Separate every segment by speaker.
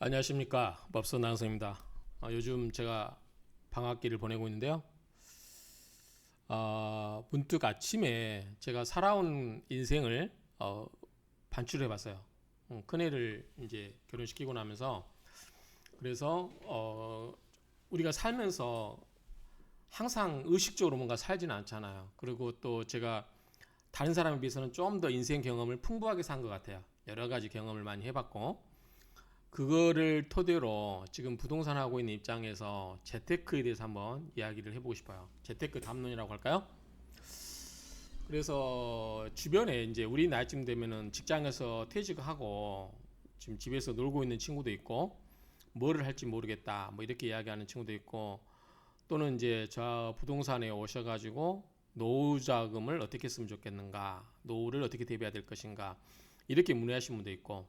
Speaker 1: 안녕하십니까, 법선 나선입니다. 요즘 제가 방학기를 보내고 있는데요. 문득 아침에 제가 살아온 인생을 반출해봤어요. 큰애를 이제 결혼시키고 나면서 그래서 우리가 살면서 항상 의식적으로 뭔가 살지는 않잖아요. 그리고 또 제가 다른 사람에 비해서는 좀 더 인생 경험을 풍부하게 산 것 같아요. 여러 가지 경험을 많이 해봤고 그거를 토대로 지금 부동산 하고 있는 입장에서 재테크에 대해서 한번 이야기를 해보고 싶어요. 재테크 담론이라고 할까요? 그래서 주변에 이제 우리 나이쯤 되면은 직장에서 퇴직하고 지금 집에서 놀고 있는 친구도 있고 뭐를 할지 모르겠다 뭐 이렇게 이야기하는 친구도 있고 또는 이제 저 부동산에 오셔가지고 노후 자금을 어떻게 쓰면 좋겠는가, 노후를 어떻게 대비해야 될 것인가 이렇게 문의하시는 분도 있고.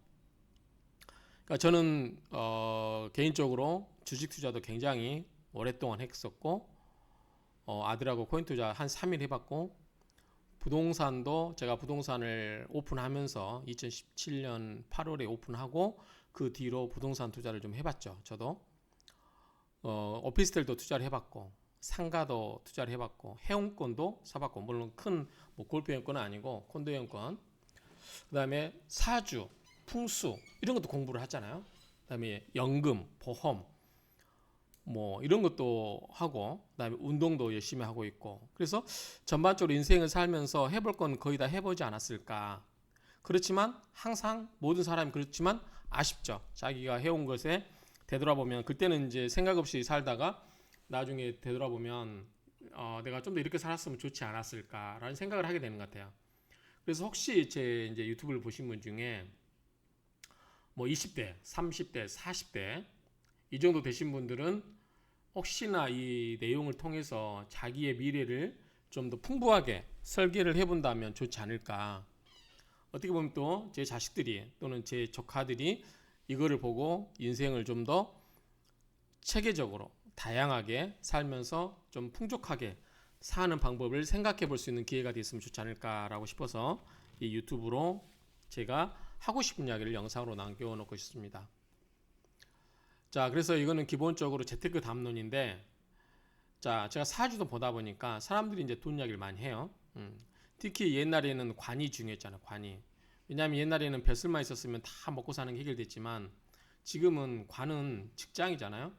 Speaker 1: 그러니까 저는 개인적으로 주식 투자도 굉장히 오랫동안 했었고 아들하고 코인 투자 한 3일 해봤고 부동산도 제가 부동산을 오픈하면서 2017년 8월에 오픈하고 그 뒤로 부동산 투자를 좀 해봤죠. 저도 오피스텔도 투자를 해봤고 상가도 투자를 해봤고 해운권도 사봤고 물론 큰뭐 골프 회원권은 아니고 콘도 회원권 그다음에 사주 풍수 이런 것도 공부를 하잖아요. 그다음에 연금, 보험 뭐 이런 것도 하고 그다음에 운동도 열심히 하고 있고 그래서 전반적으로 인생을 살면서 해볼 건 거의 다 해보지 않았을까. 그렇지만 항상 모든 사람이 그렇지만 아쉽죠. 자기가 해온 것에 되돌아보면 그때는 이제 생각 없이 살다가 나중에 되돌아보면 내가 좀 더 이렇게 살았으면 좋지 않았을까라는 생각을 하게 되는 것 같아요. 그래서 혹시 제 이제 유튜브를 보신 분 중에 뭐 20대, 30대, 40대 이 정도 되신 분들은 혹시나 이 내용을 통해서 자기의 미래를 좀 더 풍부하게 설계를 해본다면 좋지 않을까. 어떻게 보면 또 제 자식들이 또는 제 조카들이 이거를 보고 인생을 좀 더 체계적으로 다양하게 살면서 좀 풍족하게 사는 방법을 생각해 볼 수 있는 기회가 됐으면 좋지 않을까라고 싶어서 이 유튜브로 제가 하고 싶은 이야기를 영상으로 남겨놓고 있습니다. 자, 그래서 이거는 기본적으로 재테크 담론인데, 자, 제가 사주도 보다 보니까 사람들이 이제 돈 이야기를 많이 해요. 특히 옛날에는 관이 중요했잖아요, 관이. 왜냐하면 옛날에는 벼슬만 있었으면 다 먹고 사는 게 해결됐지만, 지금은 관은 직장이잖아요.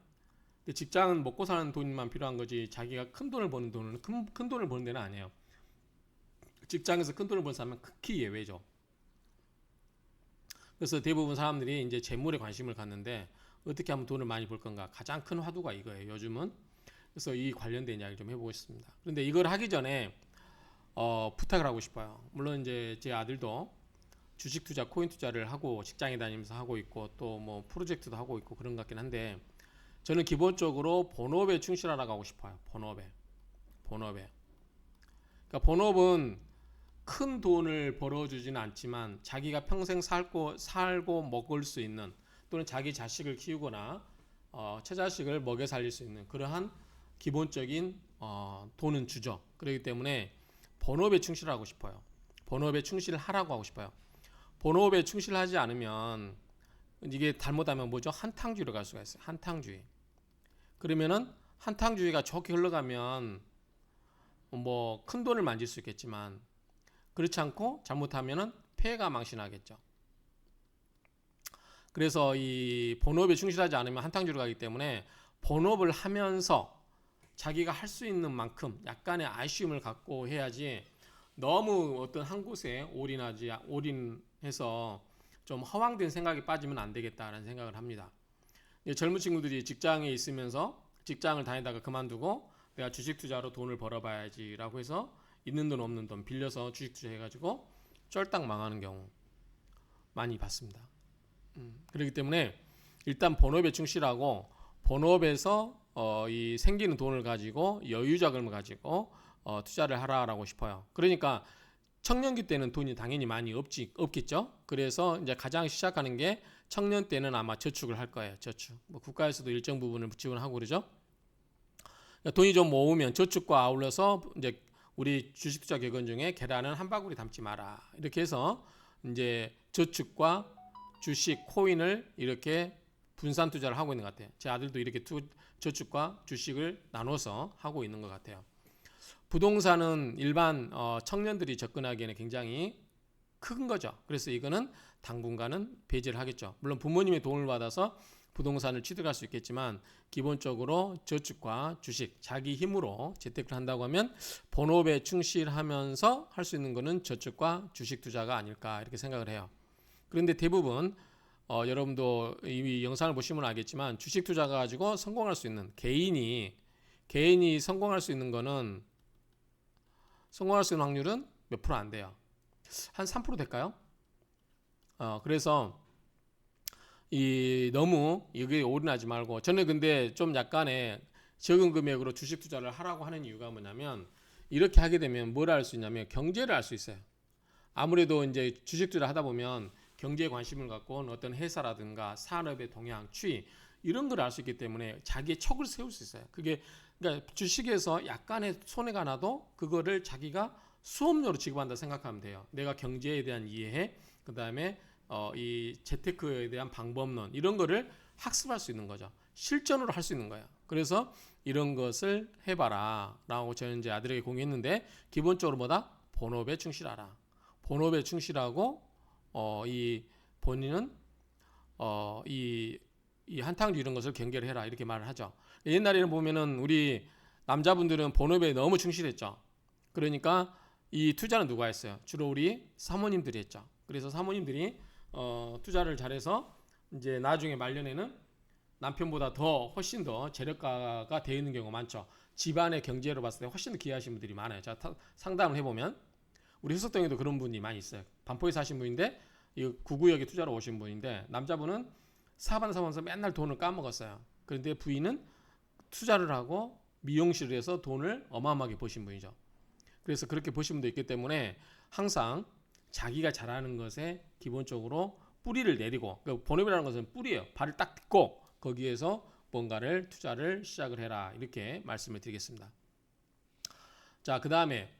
Speaker 1: 근데 직장은 먹고 사는 돈만 필요한 거지, 자기가 큰 돈을 버는 돈은 큰 돈을 버는 데는 아니에요. 직장에서 큰 돈을 버는 사람은 극히 예외죠. 그래서 대부분 사람들이 이제 재물에 관심을 갖는데 어떻게 하면 돈을 많이 벌 건가 가장 큰 화두가 이거예요 요즘은. 그래서 이 관련된 이야기를 좀 해보고 싶습니다. 그런데 이걸 하기 전에 부탁을 하고 싶어요. 물론 이제 제 아들도 주식 투자 코인 투자를 하고 직장에 다니면서 하고 있고 또 뭐 프로젝트도 하고 있고 그런 것 같긴 한데 저는 기본적으로 본업에 충실하라고 하고 싶어요. 본업에 그러니까 본업은 큰 돈을 벌어주지는 않지만 자기가 평생 살고 먹을 수 있는 또는 자기 자식을 키우거나 처자식을 먹여 살릴 수 있는 그러한 기본적인 돈은 주죠. 그렇기 때문에 본업에 충실하고 싶어요. 본업에 충실하라고 하고 싶어요. 본업에 충실하지 않으면 이게 잘못하면 뭐죠? 한탕주의로 갈 수가 있어요. 한탕주의. 그러면은 한탕주의가 좋게 흘러가면 뭐 큰 돈을 만질 수 있겠지만 그렇지 않고 잘못하면은 폐해가 망신하겠죠. 그래서 이 본업에 충실하지 않으면 한탕주로 가기 때문에 본업을 하면서 자기가 할 수 있는 만큼 약간의 아쉬움을 갖고 해야지 너무 어떤 한 곳에 올인해서 좀 허황된 생각에 빠지면 안 되겠다라는 생각을 합니다. 젊은 친구들이 직장에 있으면서 직장을 다니다가 그만두고 내가 주식 투자로 돈을 벌어봐야지라고 해서 있는 돈 없는 돈 빌려서 주식 투자해가지고 쫄딱 망하는 경우 많이 봤습니다. 그렇기 때문에 일단 본업에 충실하고 본업에서 이 생기는 돈을 가지고 여유 자금을 가지고 투자를 하라라고 싶어요. 그러니까 청년기 때는 돈이 당연히 많이 없겠죠. 그래서 이제 가장 시작하는 게 청년 때는 아마 저축을 할 거예요. 저축. 뭐 국가에서도 일정 부분을 지원하고 그러죠. 그러니까 돈이 좀 모으면 저축과 아울러서 이제 우리 주식 투자 격언 중에 계란은 한 바구리 담지 마라. 이렇게 해서 이제 저축과 주식, 코인을 이렇게 분산 투자를 하고 있는 것 같아요. 제 아들도 이렇게 저축과 주식을 나눠서 하고 있는 것 같아요. 부동산은 일반 청년들이 접근하기에는 굉장히 큰 거죠. 그래서 이거는 당분간은 배제를 하겠죠. 물론 부모님의 도움을 받아서 부동산을 취득할 수 있겠지만 기본적으로 저축과 주식, 자기 힘으로 재테크를 한다고 하면 본업에 충실하면서 할 수 있는 거는 저축과 주식 투자가 아닐까 이렇게 생각을 해요. 그런데 대부분 여러분도 이 영상을 보시면 알겠지만 주식 투자 가지고 성공할 수 있는 개인이 성공할 수 있는 거는 성공할 수 있는 확률은 몇 프로 안 돼요. 한 3% 될까요? 그래서 너무 여기에 올인하지 말고 저는 근데 좀 약간의 적은 금액으로 주식 투자를 하라고 하는 이유가 뭐냐면 이렇게 하게 되면 뭘 알 수 있냐면 경제를 알 수 있어요. 아무래도 이제 주식 투자를 하다 보면 경제에 관심을 갖고 어떤 회사라든가 산업의 동향, 추이 이런 걸 알 수 있기 때문에 자기의 척을 세울 수 있어요. 그러니까 주식에서 약간의 손해가 나도 그거를 자기가 수업료로 지급한다 생각하면 돼요. 내가 경제에 대한 이해, 그 다음에 이 재테크에 대한 방법론 이런 거를 학습할 수 있는 거죠. 실전으로 할 수 있는 거예요. 그래서 이런 것을 해봐라 라고 저는 이제 아들에게 공유했는데 기본적으로 뭐다? 본업에 충실하라. 본업에 충실하고 이 본인은 이 한탕주 이런 것을 경계를 해라 이렇게 말을 하죠. 옛날에는 보면은 우리 남자분들은 본업에 너무 충실했죠. 그러니까 이 투자는 누가 했어요? 주로 우리 사모님들이 했죠. 그래서 사모님들이 투자를 잘해서 이제 나중에 말년에는 남편보다 훨씬 더 재력가가 되어 있는 경우가 많죠. 집안의 경제로 봤을 때 훨씬 더 기여하신 분들이 많아요. 자, 상담을 해보면 우리 효석동에도 그런 분이 많이 있어요. 반포에 사신 분인데 이 구구역에 투자로 오신 분인데 남자분은 사반사면서 맨날 돈을 까먹었어요. 그런데 부인은 투자를 하고 미용실을 해서 돈을 어마어마하게 버신 분이죠. 그래서 그렇게 보신 분도 있기 때문에 항상 자기가 잘하는 것에 기본적으로 뿌리를 내리고 그러니까 본업이라는 것은 뿌리예요. 발을 딱 딛고 거기에서 뭔가를 투자를 시작을 해라 이렇게 말씀을 드리겠습니다. 자, 그 다음에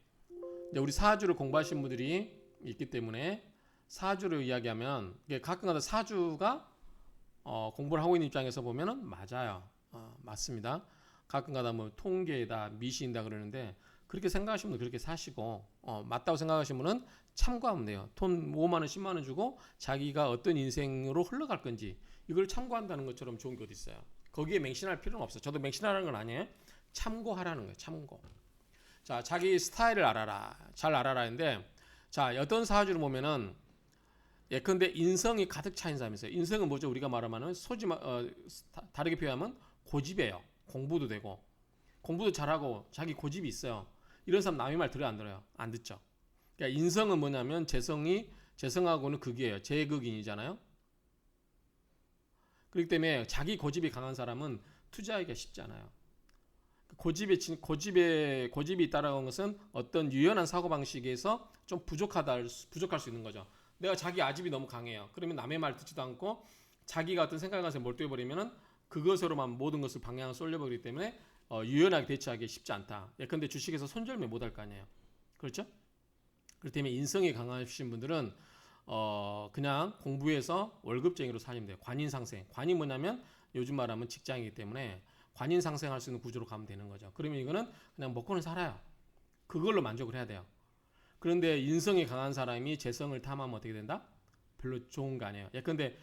Speaker 1: 우리 사주를 공부하신 분들이 있기 때문에 사주를 이야기하면 가끔가다 사주가 공부를 하고 있는 입장에서 보면은 맞아요. 맞습니다. 가끔가다 뭐 통계다 미신이다 그러는데 그렇게 생각하시는 분은 그렇게 사시고 맞다고 생각하시는 분은 참고하면 돼요. 돈 5만 원 10만 원 주고 자기가 어떤 인생으로 흘러갈 건지 이걸 참고한다는 것처럼 좋은 게 어디 있어요. 거기에 맹신할 필요는 없어요. 저도 맹신하라는 건 아니에요. 참고하라는 거예요. 참고. 자, 자기 스타일을 알아라. 잘 알아라 했는데 자, 어떤 사주를 보면은 예컨대 인성이 가득 차인 사람이 있어요. 인성은 뭐죠? 우리가 말하면 다르게 표현하면 고집이에요. 공부도 되고 공부도 잘하고 자기 고집이 있어요. 이런 사람 남의 말 들어요 안 들어요? 안 듣죠. 그러니까 인성은 뭐냐면 재성하고는 극이에요. 제극인이잖아요. 그렇기 때문에 자기 고집이 강한 사람은 투자하기가 쉽지 않아요. 고집이 있다라는 것은 어떤 유연한 사고방식에서 좀 부족할 수 있는 거죠. 내가 자기 아집이 너무 강해요. 그러면 남의 말 듣지도 않고 자기가 어떤 생각에 가서 몰두해버리면은 그것으로만 모든 것을 방향을 쏠려버리기 때문에 유연하게 대처하기 쉽지 않다. 예컨대 주식에서 손절매 못할 거 아니에요. 그렇죠? 그렇기 때문에 인성이 강하신 분들은 그냥 공부해서 월급쟁이로 살면 돼요. 관인상생. 관이 뭐냐면 요즘 말하면 직장이기 때문에 관인상생할 수 있는 구조로 가면 되는 거죠. 그러면 이거는 그냥 먹고는 살아요. 그걸로 만족을 해야 돼요. 그런데 인성이 강한 사람이 재성을 탐하면 어떻게 된다? 별로 좋은 거 아니에요. 예컨대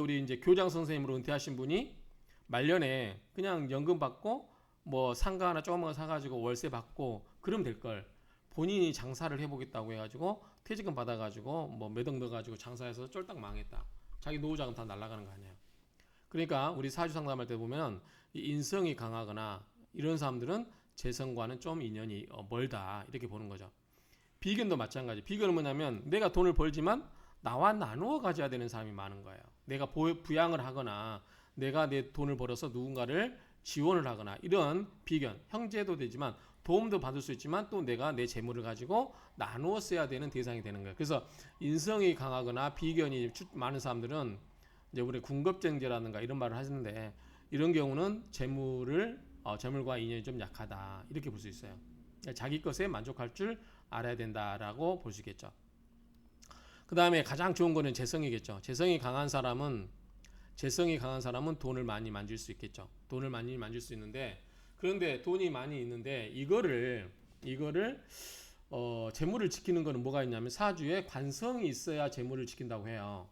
Speaker 1: 우리 이제 교장 선생님으로 은퇴하신 분이 말년에 그냥 연금 받고 뭐 상가 하나 조그만 거 사가지고 월세 받고 그러면 될 걸. 본인이 장사를 해보겠다고 해가지고 퇴직금 받아가지고 뭐 몇 억 넣어가지고 장사해서 쫄딱 망했다. 자기 노후자금 다 날아가는 거 아니에요. 그러니까 우리 사주 상담할 때 보면 이 인성이 강하거나 이런 사람들은 재성과는 좀 인연이 멀다 이렇게 보는 거죠. 비견도 마찬가지. 비견은 뭐냐면 내가 돈을 벌지만 나와 나누어 가져야 되는 사람이 많은 거예요. 내가 부양을 하거나 내가 내 돈을 벌어서 누군가를 지원을 하거나 이런 비견, 형제도 되지만 도움도 받을 수 있지만 또 내가 내 재물을 가지고 나누어 써야 되는 대상이 되는 거예요. 그래서 인성이 강하거나 비견이 많은 사람들은 이제 우리 궁겁증제라든가 이런 말을 하시는데 이런 경우는 재물과 인연이 좀 약하다 이렇게 볼 수 있어요. 자기 것에 만족할 줄 알아야 된다라고 볼 수 있겠죠. 그 다음에 가장 좋은 거는 재성이겠죠. 재성이 강한 사람은 재성이 강한 사람은 돈을 많이 만질 수 있겠죠. 돈을 많이 만질 수 있는데, 그런데 돈이 많이 있는데 이거를 재물을 지키는 거는 뭐가 있냐면 사주에 관성이 있어야 재물을 지킨다고 해요.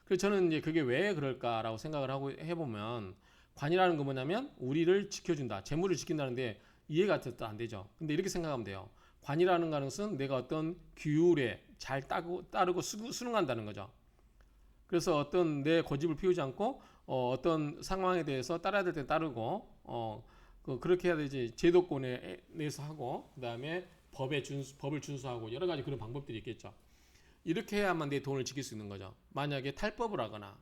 Speaker 1: 그래서 저는 이제 그게 왜 그럴까라고 생각을 하고 해보면, 관이라는 거 뭐냐면 우리를 지켜준다, 재물을 지킨다는데 이해가 안 되죠. 근데 이렇게 생각하면 돼요. 관이라는 것은 내가 어떤 규율에 잘 따르고 순응한다는 거죠. 그래서 어떤 내 고집을 피우지 않고 어떤 상황에 대해서 따라야 될 때 따르고 그렇게 해야 되지. 제도권에 내서 하고, 그다음에 법을 준수하고 여러 가지 그런 방법들이 있겠죠. 이렇게 해야만 내 돈을 지킬 수 있는 거죠. 만약에 탈법을 하거나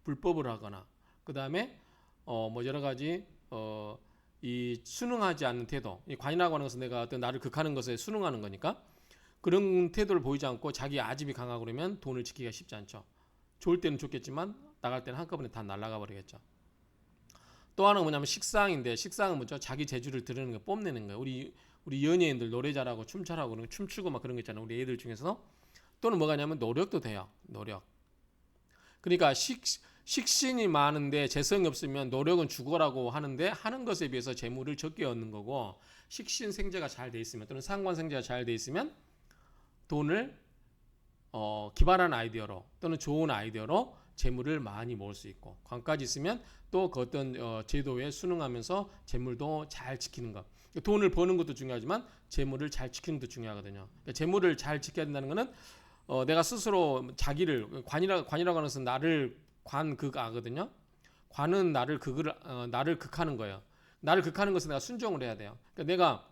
Speaker 1: 불법을 하거나, 그다음에 뭐 여러 가지 이 순응하지 않는 태도, 이 관이라고 하는 것은 내가 어떤 나를 극하는 것에 순응하는 거니까, 그런 태도를 보이지 않고 자기 아집이 강하고 그러면 돈을 지키기가 쉽지 않죠. 좋을 때는 좋겠지만 나갈 때는 한꺼번에 다 날아가 버리겠죠. 또 하나는 뭐냐면 식상인데, 식상은 뭐죠? 자기 재주를 드러내는 거, 뽐내는 거예요. 우리 연예인들 노래 잘하고 춤 잘하고 춤추고 막 그런 거 있잖아요. 우리 애들 중에서. 또는 뭐가냐면 노력도 돼요. 노력. 그러니까 식신이 많은데 재성이 없으면 노력은 죽어라고 하는데, 하는 것에 비해서 재물을 적게 얻는 거고, 식신 생재가 잘 돼 있으면 또는 상관 생재가 잘 돼 있으면 돈을 기발한 아이디어로 또는 좋은 아이디어로 재물을 많이 모을 수 있고, 관까지 있으면 또 그 어떤 제도에 순응하면서 재물도 잘 지키는 것. 돈을 버는 것도 중요하지만 재물을 잘 지키는 것도 중요하거든요. 그러니까 재물을 잘 지켜야 된다는 것은 내가 스스로 자기를 관이라고 하는 것은 나를 관극하거든요. 관은 나를 극하는 거예요. 나를 극하는 것은 내가 순종을 해야 돼요. 그러니까 내가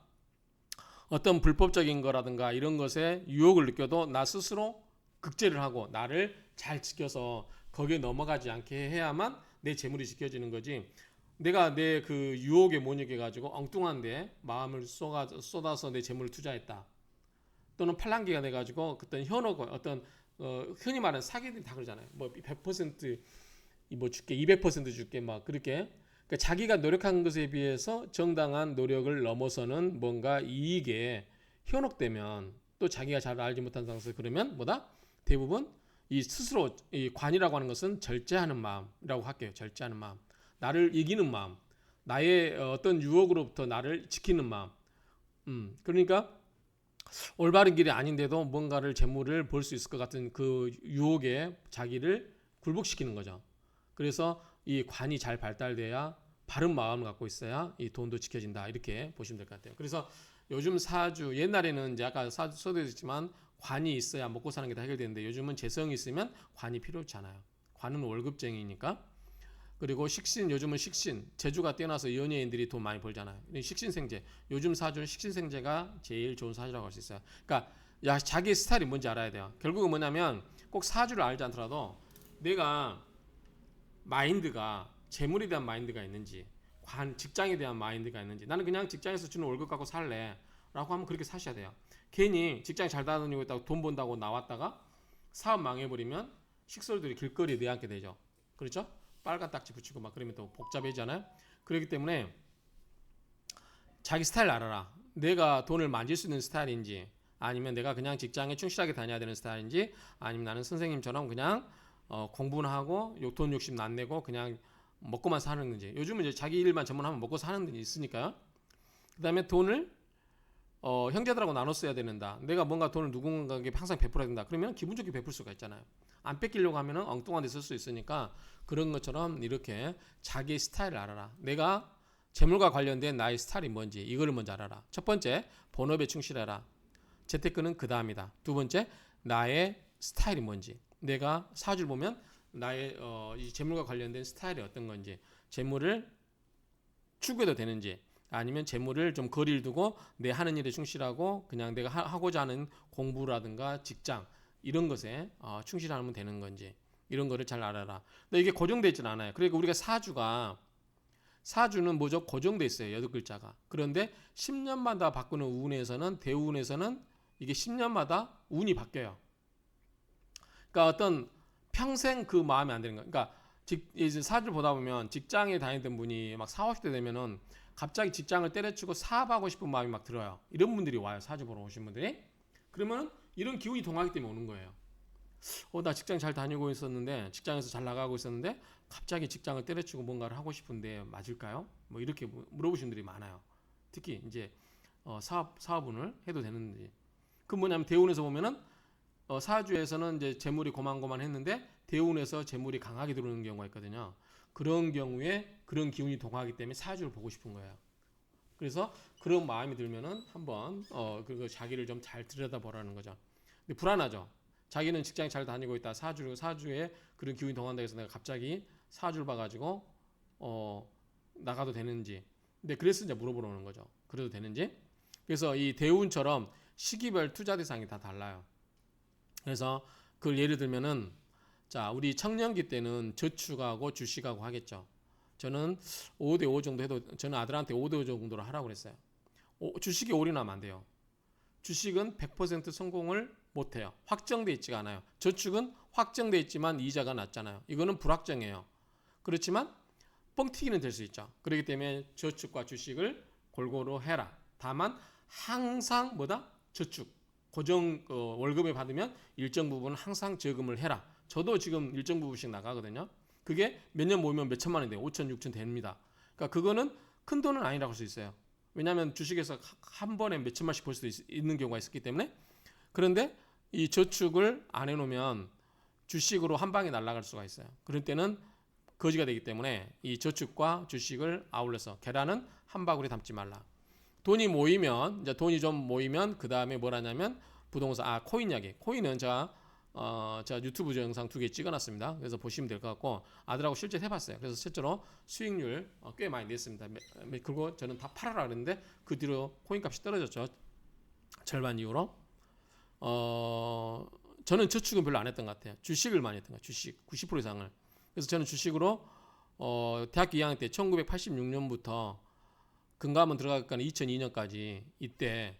Speaker 1: 어떤 불법적인 거라든가 이런 것에 유혹을 느껴도 나 스스로 극제를 하고 나를 잘 지켜서 거기에 넘어가지 않게 해야만 내 재물이 지켜지는 거지. 내가 내 그 유혹에 못 이겨가지고 엉뚱한데 마음을 쏟아서 내 재물을 투자했다, 또는 팔랑귀가 돼가지고 어떤 현혹, 어떤 흔히 말하는 사기들이 다 그러잖아요. 뭐 100% 줄게, 200% 줄게, 막 그렇게. 그러니까 자기가 노력한 것에 비해서 정당한 노력을 넘어서는 뭔가 이익에 현혹되면, 또 자기가 잘 알지 못한 상황에서 그러면 뭐다? 대부분 이 스스로, 이 관이라고 하는 것은 절제하는 마음이라고 할게요. 절제하는 마음, 나를 이기는 마음, 나의 어떤 유혹으로부터 나를 지키는 마음. 그러니까 올바른 길이 아닌데도 뭔가를 재물을 볼 수 있을 것 같은 그 유혹에 자기를 굴복시키는 거죠. 그래서 이 관이 잘 발달돼야, 바른 마음을 갖고 있어야 이 돈도 지켜진다, 이렇게 보시면 될 것 같아요. 그래서 요즘 사주, 옛날에는 이제 아까 사주에도 있지만 관이 있어야 먹고 사는 게 다 해결되는데, 요즘은 재성이 있으면 관이 필요 없지 않아요. 관은 월급쟁이니까. 그리고 식신, 요즘은 식신, 재주가 뛰어나서 연예인들이 돈 많이 벌잖아요. 식신생재, 요즘 사주는 식신생재가 제일 좋은 사주라고 할 수 있어요. 그러니까 자기 스타일이 뭔지 알아야 돼요. 결국은 뭐냐면 꼭 사주를 알지 않더라도 내가 마인드가, 재물에 대한 마인드가 있는지, 직장에 대한 마인드가 있는지, 나는 그냥 직장에서 주는 월급 갖고 살래 라고 하면 그렇게 사셔야 돼요. 괜히 직장 잘 다니고 있다고 돈 번다고 나왔다가 사업 망해버리면 식솔들이 길거리에 내앉게 되죠. 그렇죠? 빨간 딱지 붙이고 막 그러면 또 복잡해지잖아요. 그렇기 때문에 자기 스타일 알아라. 내가 돈을 만질 수 있는 스타일인지, 아니면 내가 그냥 직장에 충실하게 다녀야 되는 스타일인지, 아니면 나는 선생님처럼 그냥 공부는 하고 돈 욕심 안 내고 그냥 먹고만 사는 건지. 요즘은 이제 자기 일만 전문하면 먹고 사는 데 있으니까요. 그 다음에 돈을 형제들하고 나눠 써야 되는다. 내가 뭔가 돈을 누군가에게 항상 베풀어야 된다. 그러면 기분 좋게 베풀 수가 있잖아요. 안 뺏기려고 하면 엉뚱한 데 쓸 수 있으니까, 그런 것처럼 이렇게 자기 스타일을 알아라. 내가 재물과 관련된 나의 스타일이 뭔지 이거를 먼저 알아라. 첫 번째, 본업에 충실해라. 재테크는 그 다음이다. 두 번째, 나의 스타일이 뭔지. 내가 사주를 보면 나의 이 재물과 관련된 스타일이 어떤 건지, 재물을 추구해도 되는지, 아니면 재물을 좀 거리를 두고 내 하는 일에 충실하고 그냥 내가 하고자 하는 공부라든가 직장 이런 것에 충실하면 되는 건지, 이런 거를 잘 알아라. 근데 이게 고정되어 있지는 않아요. 그러니까 우리가 사주는 뭐죠? 고정되어 있어요. 8글자가. 그런데 10년마다 바꾸는 운에서는, 대운에서는 이게 10년마다 운이 바뀌어요. 그러니까 어떤 평생 그 마음에 안 드는 거예요. 그러니까 이제 사주를 보다 보면 직장에 다니던 분이 막 40, 50대 되면은 갑자기 직장을 때려치고 사업하고 싶은 마음이 막 들어요. 이런 분들이 와요. 사주 보러 오신 분들이. 그러면 이런 기운이 동하기 때문에 오는 거예요. 나 직장 잘 다니고 있었는데 직장에서 잘 나가고 있었는데 갑자기 직장을 때려치고 뭔가를 하고 싶은데 맞을까요? 뭐 이렇게 물어보신 분들이 많아요. 특히 이제 사업운을 해도 되는지. 그 뭐냐면 대운에서 보면은 사주에서는 이제 재물이 고만고만했는데 대운에서 재물이 강하게 들어오는 경우가 있거든요. 그런 경우에 그런 기운이 동하기 때문에 사주를 보고 싶은 거예요. 그래서 그런 마음이 들면은 한번 그 자기를 좀 잘 들여다보라는 거죠. 근데 불안하죠. 자기는 직장 잘 다니고 있다. 사주에 그런 기운이 동한다 해서 내가 갑자기 사주를 봐가지고 나가도 되는지. 근데 그래서 이제 물어보러 오는 거죠. 그래도 되는지. 그래서 이 대운처럼 시기별 투자 대상이 다 달라요. 그래서 그걸 예를 들면은 자 우리 청년기 때는 저축하고 주식하고 하겠죠. 저는 5대5 정도 해도 저는 아들한테 5대5 정도로 하라고 그랬어요. 주식에 올인하면 안 돼요. 주식은 100% 성공을 못해요. 확정돼 있지가 않아요. 저축은 확정돼 있지만 이자가 낮잖아요. 이거는 불확정해요. 그렇지만 뻥튀기는 될 수 있죠. 그렇기 때문에 저축과 주식을 골고루 해라. 다만 항상 뭐다? 저축. 고정 월급을 받으면 일정 부분은 항상 저금을 해라. 저도 지금 일정 부분씩 나가거든요. 그게 몇 년 모이면 몇 천만 원이 돼요. 5천, 6천 됩니다. 그러니까 그거는 큰 돈은 아니라고 할 수 있어요. 왜냐하면 주식에서 한 번에 몇 천만씩 벌 수도 있는 경우가 있었기 때문에. 그런데 이 저축을 안 해놓으면 주식으로 한 방에 날아갈 수가 있어요. 그럴 때는 거지가 되기 때문에 이 저축과 주식을 아울러서 계란은 한 바구니 담지 말라. 돈이 모이면 이제 돈이 좀 모이면 그 다음에 뭘 하냐면 부동산 코인 이야기. 코인은 제가 유튜브 영상 2개 찍어놨습니다. 그래서 보시면 될 것 같고 아들하고 실제 해봤어요. 그래서 실제로 수익률 꽤 많이 냈습니다. 그리고 저는 다 팔아라 그랬는데 그 뒤로 코인 값이 떨어졌죠. 절반 이후로. 저는 저축은 별로 안 했던 것 같아요. 주식을 많이 했던 것 같아요. 주식 90% 이상을. 그래서 저는 주식으로 대학교 2학년 때 1986년부터 금감원 들어가니까 2002년까지 이때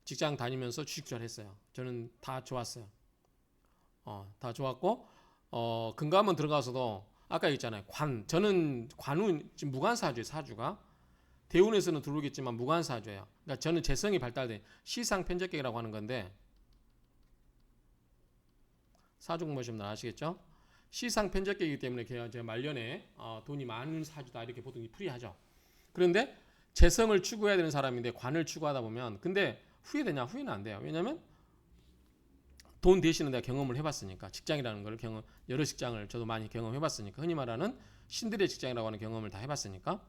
Speaker 1: 직장 다니면서 주식 투자를 했어요. 저는 다 좋았어요. 다 좋았고 금감원 들어가서도 아까 얘기했잖아요. 저는 관운 지금 무관사주예요. 사주가 대운에서는 들어오겠지만 무관사주예요. 그러니까 저는 재성이 발달된 시상 편적객이라고 하는 건데 사주 공부하시면 아시겠죠? 시상 편적객이기 때문에 제가 말년에 돈이 많은 사주다 이렇게 보통 풀이하죠. 그런데 재성을 추구해야 되는 사람인데 관을 추구하다 보면 근데 후회되냐? 후회는 안 돼요. 왜냐하면 돈 대신에 내가 경험을 해봤으니까 직장이라는 걸 여러 직장을 저도 많이 경험해봤으니까 흔히 말하는 신들의 직장이라고 하는 경험을 다 해봤으니까.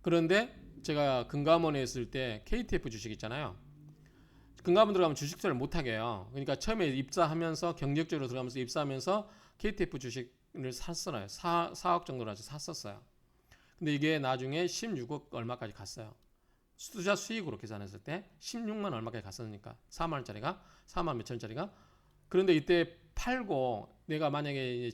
Speaker 1: 그런데 제가 금감원에 있을 때 KTF 주식 있잖아요. 금감원 들어가면 주식 투자를 못하게 해요. 그러니까 처음에 입사하면서 경력적으로 들어가면서 입사하면서 KTF 주식을 샀어요. 4억 정도로 샀었어요. 근데 이게 나중에 16억 얼마까지 갔어요. 투자 수익으로 계산했을 때 16만 얼마까지 갔으니까 4만 원짜리가 4만 몇천 원짜리가. 그런데 이때 팔고 내가 만약에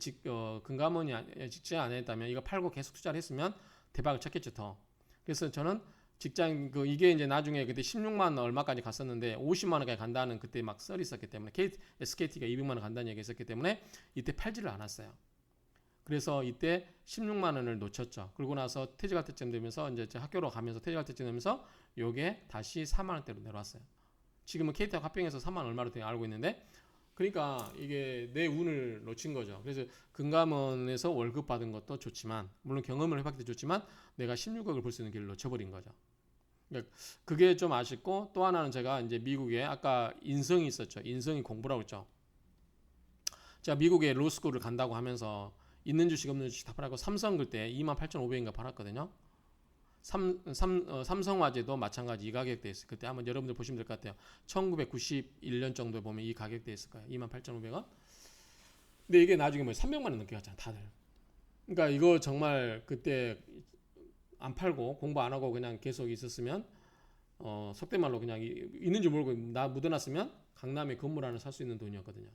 Speaker 1: 금감원이 직장 안 했다면 이거 팔고 계속 투자를 했으면 대박을 쳤겠죠 더. 그래서 저는 직장 이게 이제 나중에 그때 16만 얼마까지 갔었는데 50만 원까지 간다는 그때 막 썰이 있었기 때문에 SKT가 200만 원 간다는 얘기 있었기 때문에 이때 팔지를 않았어요. 그래서 이때 16만 원을 놓쳤죠. 그러고 나서 퇴직할 때쯤 되면서 이제 학교로 가면서 퇴직할 때쯤 되면서 요게 다시 4만 원대로 내려왔어요. 지금은 KT하고 합병해서 3만 얼마로 알고 있는데 그러니까 이게 내 운을 놓친 거죠. 그래서 금감원에서 월급 받은 것도 좋지만 물론 경험을 해봤기 때문에 좋지만 내가 16억을 벌 수 있는 길을 놓쳐버린 거죠. 그러니까 그게 좀 아쉽고 또 하나는 제가 이제 미국에 아까 인성이 있었죠. 인성이 공부라고 했죠. 제가 미국에 로스쿨을 간다고 하면서 있는 주식 없는 주식 다 팔고 삼성 그때 28,500인가 팔았거든요. 삼성화재도 마찬가지 이 가격대에 있어요. 그때 한번 여러분들 보시면 될 것 같아요. 1991년 정도에 보면 이 가격대에 있을 거예요. 28,500원. 근데 이게 나중에 300만 원 넘게 갔잖아 다들. 그러니까 이거 정말 그때 안 팔고 공부 안 하고 그냥 계속 있었으면 속된 말로 그냥 있는지 모르고 나 묻어놨으면 강남에 건물 하나 살 수 있는 돈이었거든요.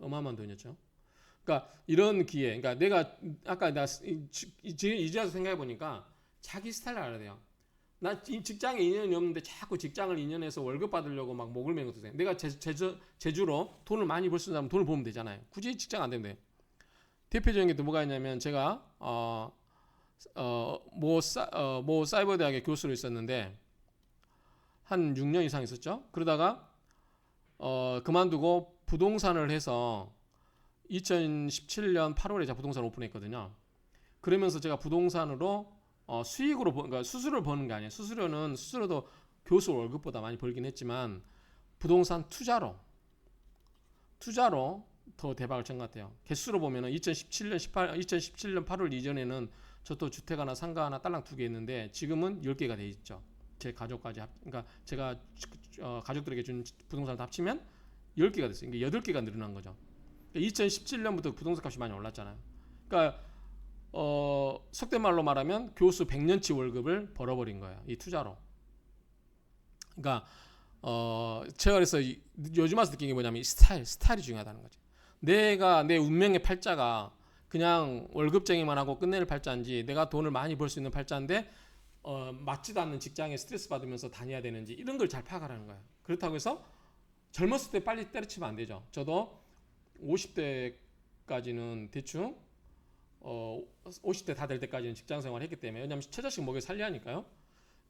Speaker 1: 어마어마한 돈이었죠. 그러니까 이런 기회. 그러니까 내가 아까 이제 와서 생각해 보니까 자기 스타일을 알아야 돼요. 나 직장에 인연이 없는데 자꾸 직장을 인연해서 월급 받으려고 막 목을 매는 것도 돼. 내가 제주로 돈을 많이 벌 수 있는 사람 돈을 벌면 되잖아요. 굳이 직장 안 되는데. 대표적인 게 또 뭐가 있냐면 제가 모 사이버 대학의 교수로 있었는데 한 6년 이상 있었죠. 그러다가 그만두고 부동산을 해서 2017년 8월에 제가 부동산 오픈했거든요. 그러면서 제가 부동산으로 수익으로 그러니까 수수료를 버는 게 아니에요. 수수료도 교수 월급보다 많이 벌긴 했지만 부동산 투자로 더 대박을 친 것 같아요. 개수로 보면은 2017년 8월 이전에는 저도 주택 하나, 상가 하나, 딸랑 2개 있는데 지금은 10개가 돼 있죠. 제 가족까지 그러니까 제가 가족들에게 준 부동산을 합치면 10개가 됐어요. 그러니까 8개가 늘어난 거죠. 2017년부터 부동산 값이 많이 올랐잖아요. 그러니까 속된 말로 말하면 교수 100년치 월급을 벌어버린 거예요. 이 투자로. 그러니까 제가 그래서 요즘 와서 느낀 게 뭐냐면 스타일이 중요하다는 거죠. 내가 내 운명의 팔자가 그냥 월급쟁이만 하고 끝내는 팔자인지 내가 돈을 많이 벌 수 있는 팔자인데 맞지도 않는 직장에 스트레스 받으면서 다녀야 되는지 이런 걸 잘 파악하라는 거예요. 그렇다고 해서 젊었을 때 빨리 때려치면 안 되죠. 저도 50대까지는 대충 50대 다 될 때까지는 직장 생활을 했기 때문에 왜냐하면 처자식 먹여 살려야 하니까요.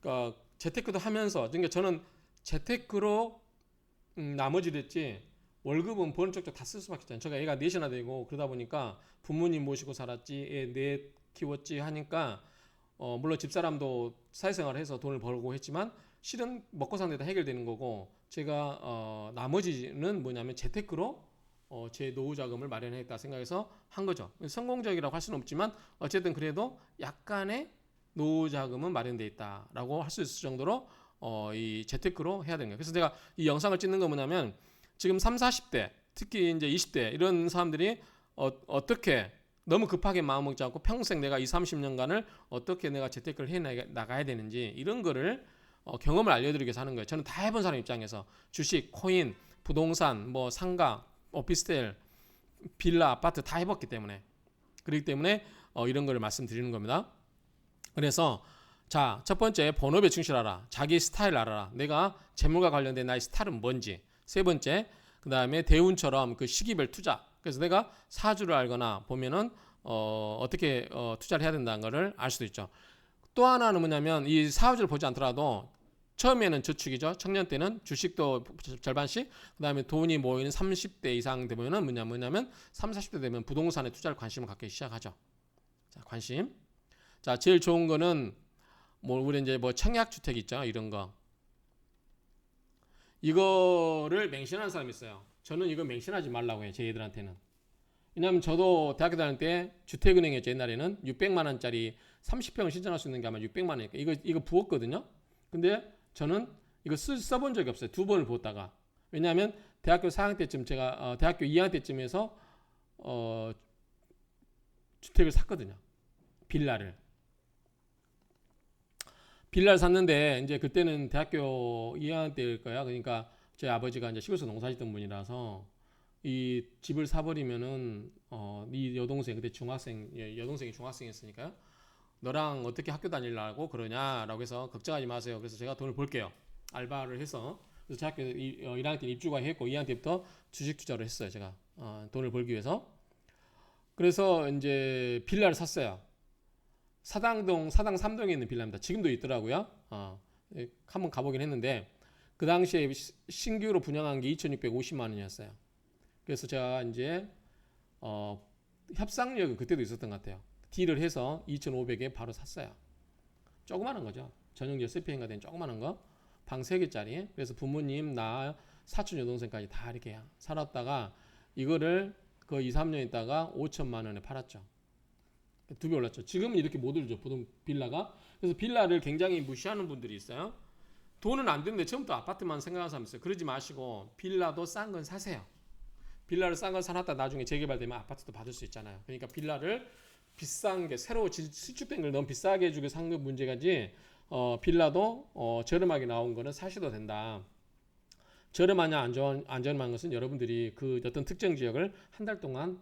Speaker 1: 그러니까 재테크도 하면서 그러니까 저는 재테크로 나머지를 했지 월급은 버는 쪽쪽 다 쓸 수밖에 없잖아요. 제가 애가 넷이나 되고 그러다 보니까 부모님 모시고 살았지 애 넷 키웠지 하니까 물론 집사람도 사회생활을 해서 돈을 벌고 했지만 실은 먹고 사는 데 다 해결되는 거고 제가 나머지는 뭐냐면 재테크로 제 노후 자금을 마련했다 생각해서 한 거죠. 성공적이라고 할 수는 없지만 어쨌든 그래도 약간의 노후 자금은 마련돼 있다라고 할 수 있을 정도로 이 재테크로 해야 되는 거예요. 그래서 제가 이 영상을 찍는 거 뭐냐면 지금 3, 40대 특히 이제 20대 이런 사람들이 어떻게 너무 급하게 마음 먹지 않고 평생 내가 20, 30년간을 어떻게 내가 재테크를 해 나가야 되는지 이런 거를 경험을 알려드리기 위해서 하는 거예요. 저는 다 해본 사람 입장에서 주식, 코인, 부동산, 뭐 상가, 오피스텔, 빌라, 아파트 다 해봤기 때문에 그렇기 때문에 이런 거를 말씀드리는 겁니다. 그래서 자, 첫 번째 본업에 충실하라. 자기 스타일 알아라. 내가 재물과 관련된 나의 스타일은 뭔지. 세 번째, 그 다음에 대운처럼 그 시기별 투자. 그래서 내가 사주를 알거나 보면은 어떻게 투자를 해야 된다는 것을 알 수도 있죠. 또 하나는 뭐냐면 이 사주를 보지 않더라도 처음에는 저축이죠. 청년 때는 주식도 절반씩, 그 다음에 돈이 모이는 30대 이상 되면은 뭐냐면 30, 40대 되면 부동산에 투자를 관심을 갖기 시작하죠. 자, 관심. 자, 제일 좋은 거는 뭐 우리 이제 뭐 청약 주택 있죠. 이런 거. 이거를 맹신하는 사람이 있어요. 저는 이거 맹신하지 말라고 해요. 제 애들한테는. 왜냐하면 저도 대학교 다닐 때 주택은행이었죠. 옛날에는 600만 원짜리 30평을 신청할 수 있는 게 아마 600만 원이니까 이거 부었거든요. 근데 저는 이거 써본 적이 없어요. 2번을 부었다가. 왜냐하면 대학교 4학년 때쯤 제가 대학교 2학년 때쯤에서 주택을 샀거든요. 빌라를 샀는데 이제 그때는 대학교 2학년 때일 거야. 그러니까 제 아버지가 이제 시골에서 농사짓던 분이라서 이 집을 사버리면은 이 여동생 그때 여동생이 중학생이었으니까요. 너랑 어떻게 학교 다니려고 그러냐라고 해서 걱정하지 마세요. 그래서 제가 돈을 벌게요. 알바를 해서 그래서 대학교 1학년 때 입주가 했고 2학년 때부터 주식 투자를 했어요. 제가 돈을 벌기 위해서. 그래서 이제 빌라를 샀어요. 사당 3동에 있는 빌라입니다. 지금도 있더라고요. 한번 가보긴 했는데 그 당시에 신규로 분양한 게 2,650만 원이었어요. 그래서 제가 이제 협상력은 그때도 있었던 것 같아요. 딜을 해서 2,500에 바로 샀어요. 조그마한 거죠. 전용 SPN가 된 조그마한 거. 방 3개짜리. 그래서 부모님, 나, 사촌 여동생까지 다 이렇게 살았다가 이거를 그 2, 3년 있다가 5천만 원에 팔았죠. 2배 올랐죠. 지금은 이렇게 못 오르죠. 보통 빌라가. 그래서 빌라를 굉장히 무시하는 분들이 있어요. 돈은 안 되는데 처음부터 아파트만 생각하는 사람 있어요. 그러지 마시고 빌라도 싼 건 사세요. 빌라를 싼 건 사놨다 나중에 재개발되면 아파트도 받을 수 있잖아요. 그러니까 빌라를 비싼 게 새로 수축된 걸 너무 비싸게 해주고 산 건 문제가지 빌라도 저렴하게 나온 거는 사셔도 된다. 저렴하냐 안 저렴한 것은 여러분들이 그 어떤 특정 지역을 한 달 동안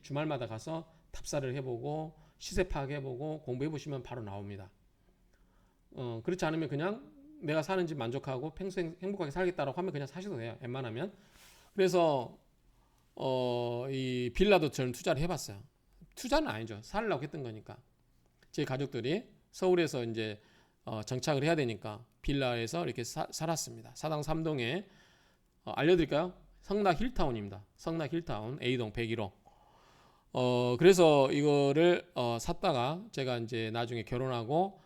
Speaker 1: 주말마다 가서 탑사를 해보고 시세 파악해보고 공부해보시면 바로 나옵니다. 그렇지 않으면 그냥 내가 사는 집 만족하고 평생 행복하게 살겠다라고 하면 그냥 사셔도 돼요. 웬만하면. 그래서 이 빌라도 저는 투자를 해봤어요. 투자는 아니죠. 살려고 했던 거니까. 제 가족들이 서울에서 이제 정착을 해야 되니까 빌라에서 이렇게 살았습니다. 사당 3동에 알려드릴까요? 성락 힐타운입니다. 성락 힐타운 A동 101호. 그래서 이거를 샀다가 제가 이제 나중에 결혼하고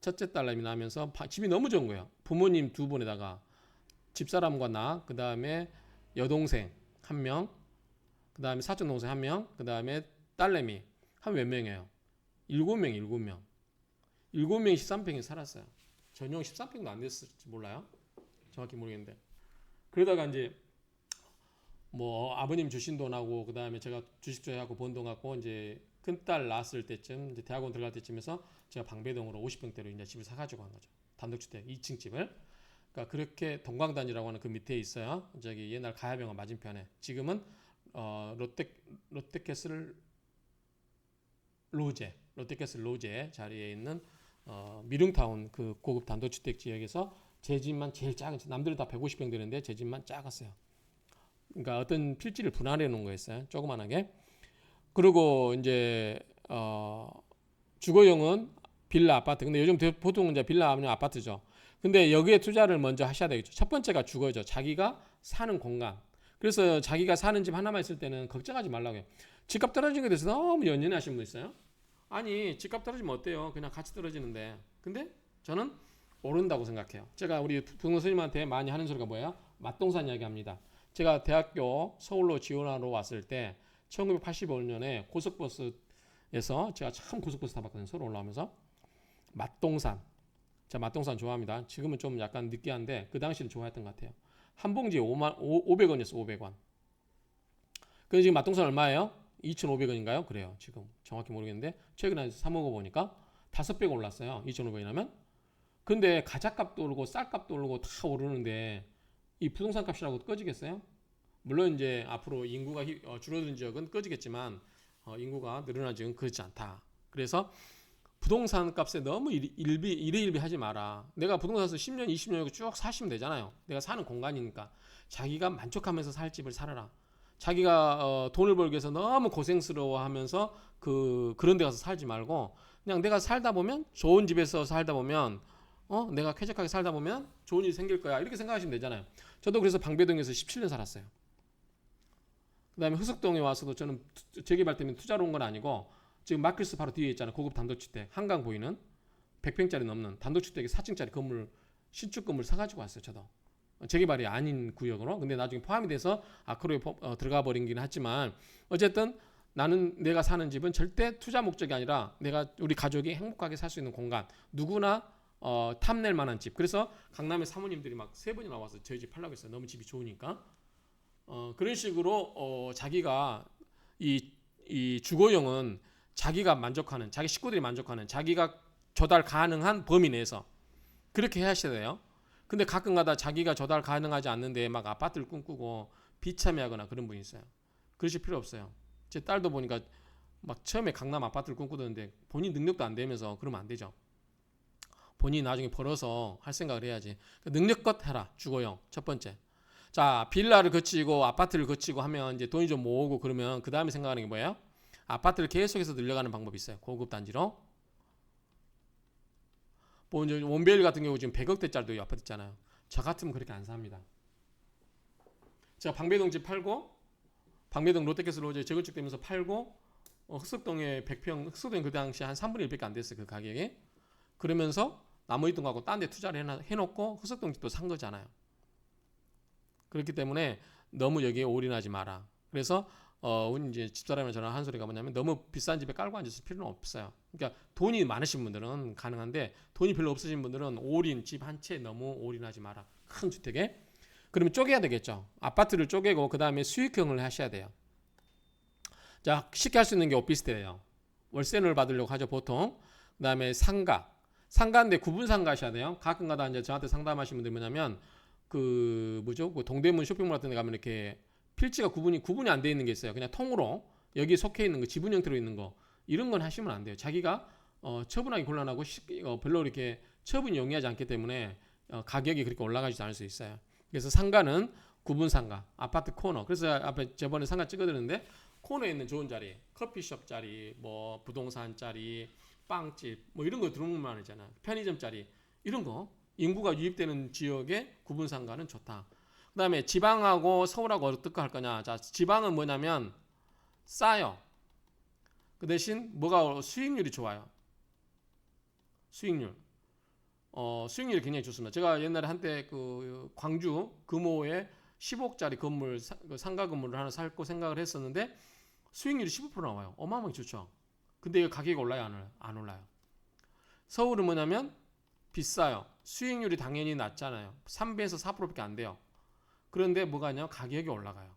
Speaker 1: 첫째 딸내미 나면서 집이 너무 좋은 거예요. 부모님 두 분에다가 집사람과 나, 그 다음에 여동생 한 명, 그 다음에 사촌 동생 한 명, 그 다음에 딸내미 한 몇 명이에요? 7명, 7명. 7명이 13평에 살았어요. 전용 13평도 안 됐을지 몰라요. 정확히 모르겠는데. 그러다가 이제 뭐 아버님 주신 돈하고 그 다음에 제가 주식 투자하고 번 돈 갖고 이제 큰딸 낳았을 때쯤 이제 대학원 들어갈 때쯤에서 제가 방배동으로 50평대로 이제 집을 사가지고 간 거죠. 단독주택 2층 집을. 그러니까 그렇게 동광단지라고 하는 그 밑에 있어요. 저기 옛날 가야병원 맞은편에. 지금은 롯데캐슬 로제 자리에 있는 미릉타운 그 고급 단독주택 지역에서 제 집만 제일 작은, 남들은 다 150평 되는데 제 집만 작았어요. 그러니까 어떤 필지를 분할해 놓은 거였어요. 조그만하게. 그리고 이제 주거용은 빌라 아파트. 근데 요즘 보통 이제 빌라 아니면 아파트죠. 근데 여기에 투자를 먼저 하셔야 되겠죠. 첫 번째가 주거죠. 자기가 사는 공간. 그래서 자기가 사는 집 하나만 있을 때는 걱정하지 말라고요. 집값 떨어지는 것에 대해서 너무 연연해 하시는 분 있어요. 아니 집값 떨어지면 어때요? 그냥 같이 떨어지는데. 근데 저는 오른다고 생각해요. 제가 우리 부동산 선생님한테 많이 하는 소리가 뭐예요? 맛동산 이야기합니다. 제가 대학교 서울로 지원하러 왔을 때 1985년에 고속버스에서 제가 참 고속버스 타봤거든요. 서울 올라오면서 맛동산. 제가 맛동산 좋아합니다. 지금은 좀 약간 느끼한데 그 당시는 좋아했던 것 같아요. 한 봉지에 500원이었어. 500원. 근데 지금 맛동산 얼마예요? 2,500원인가요? 그래요. 지금 정확히 모르겠는데 최근에 사 먹어보니까 5배가 올랐어요. 2,500원이라면. 근데 가자값도 오르고 쌀값도 오르고 다 오르는데 이 부동산 값이라고 꺼지겠어요? 물론 이제 앞으로 인구가 줄어든 지역은 꺼지겠지만 인구가 늘어난 지역은 그렇지 않다. 그래서 부동산 값에 너무 일희일비 하지 마라. 내가 부동산에서 10년, 20년 쭉 사시면 되잖아요. 내가 사는 공간이니까. 자기가 만족하면서 살 집을 살아라. 자기가 돈을 벌기 위해서 너무 고생스러워하면서 그런 데 가서 살지 말고 그냥 내가 살다 보면 좋은 집에서 살다 보면 내가 쾌적하게 살다 보면 좋은 일이 생길 거야. 이렇게 생각하시면 되잖아요. 저도 그래서 방배동에서 17년 살았어요. 그 다음에 흑석동에 와서도 저는 재개발 때문에 투자로 온 건 아니고 지금 마켓스 바로 뒤에 있잖아요. 고급 단독주택. 한강 보이는 100평짜리 넘는 단독주택의 4층짜리 건물, 신축 건물 사가지고 왔어요. 저도. 재개발이 아닌 구역으로. 근데 나중에 포함이 돼서 아크로에 들어가 버린긴 했지만 어쨌든 나는 내가 사는 집은 절대 투자 목적이 아니라 우리 가족이 행복하게 살 수 있는 공간. 누구나 탐낼 만한 집. 그래서 강남의 사모님들이 막 3분이 나와서 저희 집 팔라고 했어요. 너무 집이 좋으니까. 그런 식으로 자기가 이 주거용은 자기가 만족하는, 자기 식구들이 만족하는, 자기가 조달 가능한 범위 내에서 그렇게 하셔야 돼요. 근데 가끔가다 자기가 조달 가능하지 않는데 막 아파트를 꿈꾸고 비참해하거나 그런 분이 있어요. 그러실 필요 없어요. 제 딸도 보니까 막 처음에 강남 아파트를 꿈꾸던데 본인 능력도 안 되면서 그러면 안 되죠. 본인이 나중에 벌어서 할 생각을 해야지. 능력껏 해라. 주거용 첫 번째. 자, 빌라를 거치고 아파트를 거치고 하면 이제 돈이 좀 모으고 그러면 그 다음에 생각하는 게 뭐예요? 아파트를 계속해서 늘려가는 방법이 있어요. 고급 단지로. 뭐 이제 원베일 같은 경우 지금 100억대짜리도 아파트 있잖아요. 저 같으면 그렇게 안 삽니다. 제가 방배동 집 팔고 방배동 롯데캐슬 로제 재건축 되면서 팔고 흑석동에 100평 흑석동 그 당시 한 3분의 1밖에 안 됐어요. 그 가격이. 그러면서 나머지 돈 갖고 딴 데 투자를 해놓고 흑석동 집도 산 거잖아요. 그렇기 때문에 너무 여기에 올인하지 마라. 그래서 이제 집사람이랑 저랑 한 소리가 뭐냐면 너무 비싼 집에 깔고 앉을 필요는 없어요. 그러니까 돈이 많으신 분들은 가능한데 돈이 별로 없으신 분들은 올인 집 한 채 너무 올인하지 마라. 큰 주택에. 그러면 쪼개야 되겠죠. 아파트를 쪼개고 그 다음에 수익형을 하셔야 돼요. 자, 쉽게 할 수 있는 게 오피스텔이에요. 월세를 받으려고 하죠 보통. 그 다음에 상가인데 구분 상가하셔야 돼요. 가끔가다 이제 저한테 상담하시는 분들 뭐냐면 그 동대문 쇼핑몰 같은 데 가면 이렇게 필지가 구분이 안 돼 있는 게 있어요. 그냥 통으로 여기 속해 있는 거, 지분 형태로 있는 거 이런 건 하시면 안 돼요. 자기가 처분하기 곤란하고 별로 이렇게 처분이 용이하지 않기 때문에 가격이 그렇게 올라가지도 않을 수 있어요. 그래서 상가는 구분 상가, 아파트 코너. 그래서 앞에 저번에 상가 찍어드렸는데 코너에 있는 좋은 자리, 커피숍 자리, 뭐 부동산 자리, 빵집 뭐 이런 거 들어오면 아니잖아. 편의점 자리 이런 거 인구가 유입되는 지역의 구분 상가는 좋다. 그 다음에 지방하고 서울하고 어떻게 할 거냐. 자, 지방은 뭐냐면 싸요. 그 대신 뭐가 수익률이 좋아요. 수익률. 수익률이 굉장히 좋습니다. 제가 옛날에 한때 그 광주 금호에 10억짜리 건물 상가 건물을 하나 살고 생각을 했었는데 수익률이 15% 나와요. 어마어마하게 좋죠. 근데 이거 가격이 올라요, 안 올라요? 안 올라요. 서울은 뭐냐면 비싸요. 수익률이 당연히 낮잖아요. 3배에서 4%밖에 안 돼요. 그런데 뭐가 있냐면 가격이 올라가요.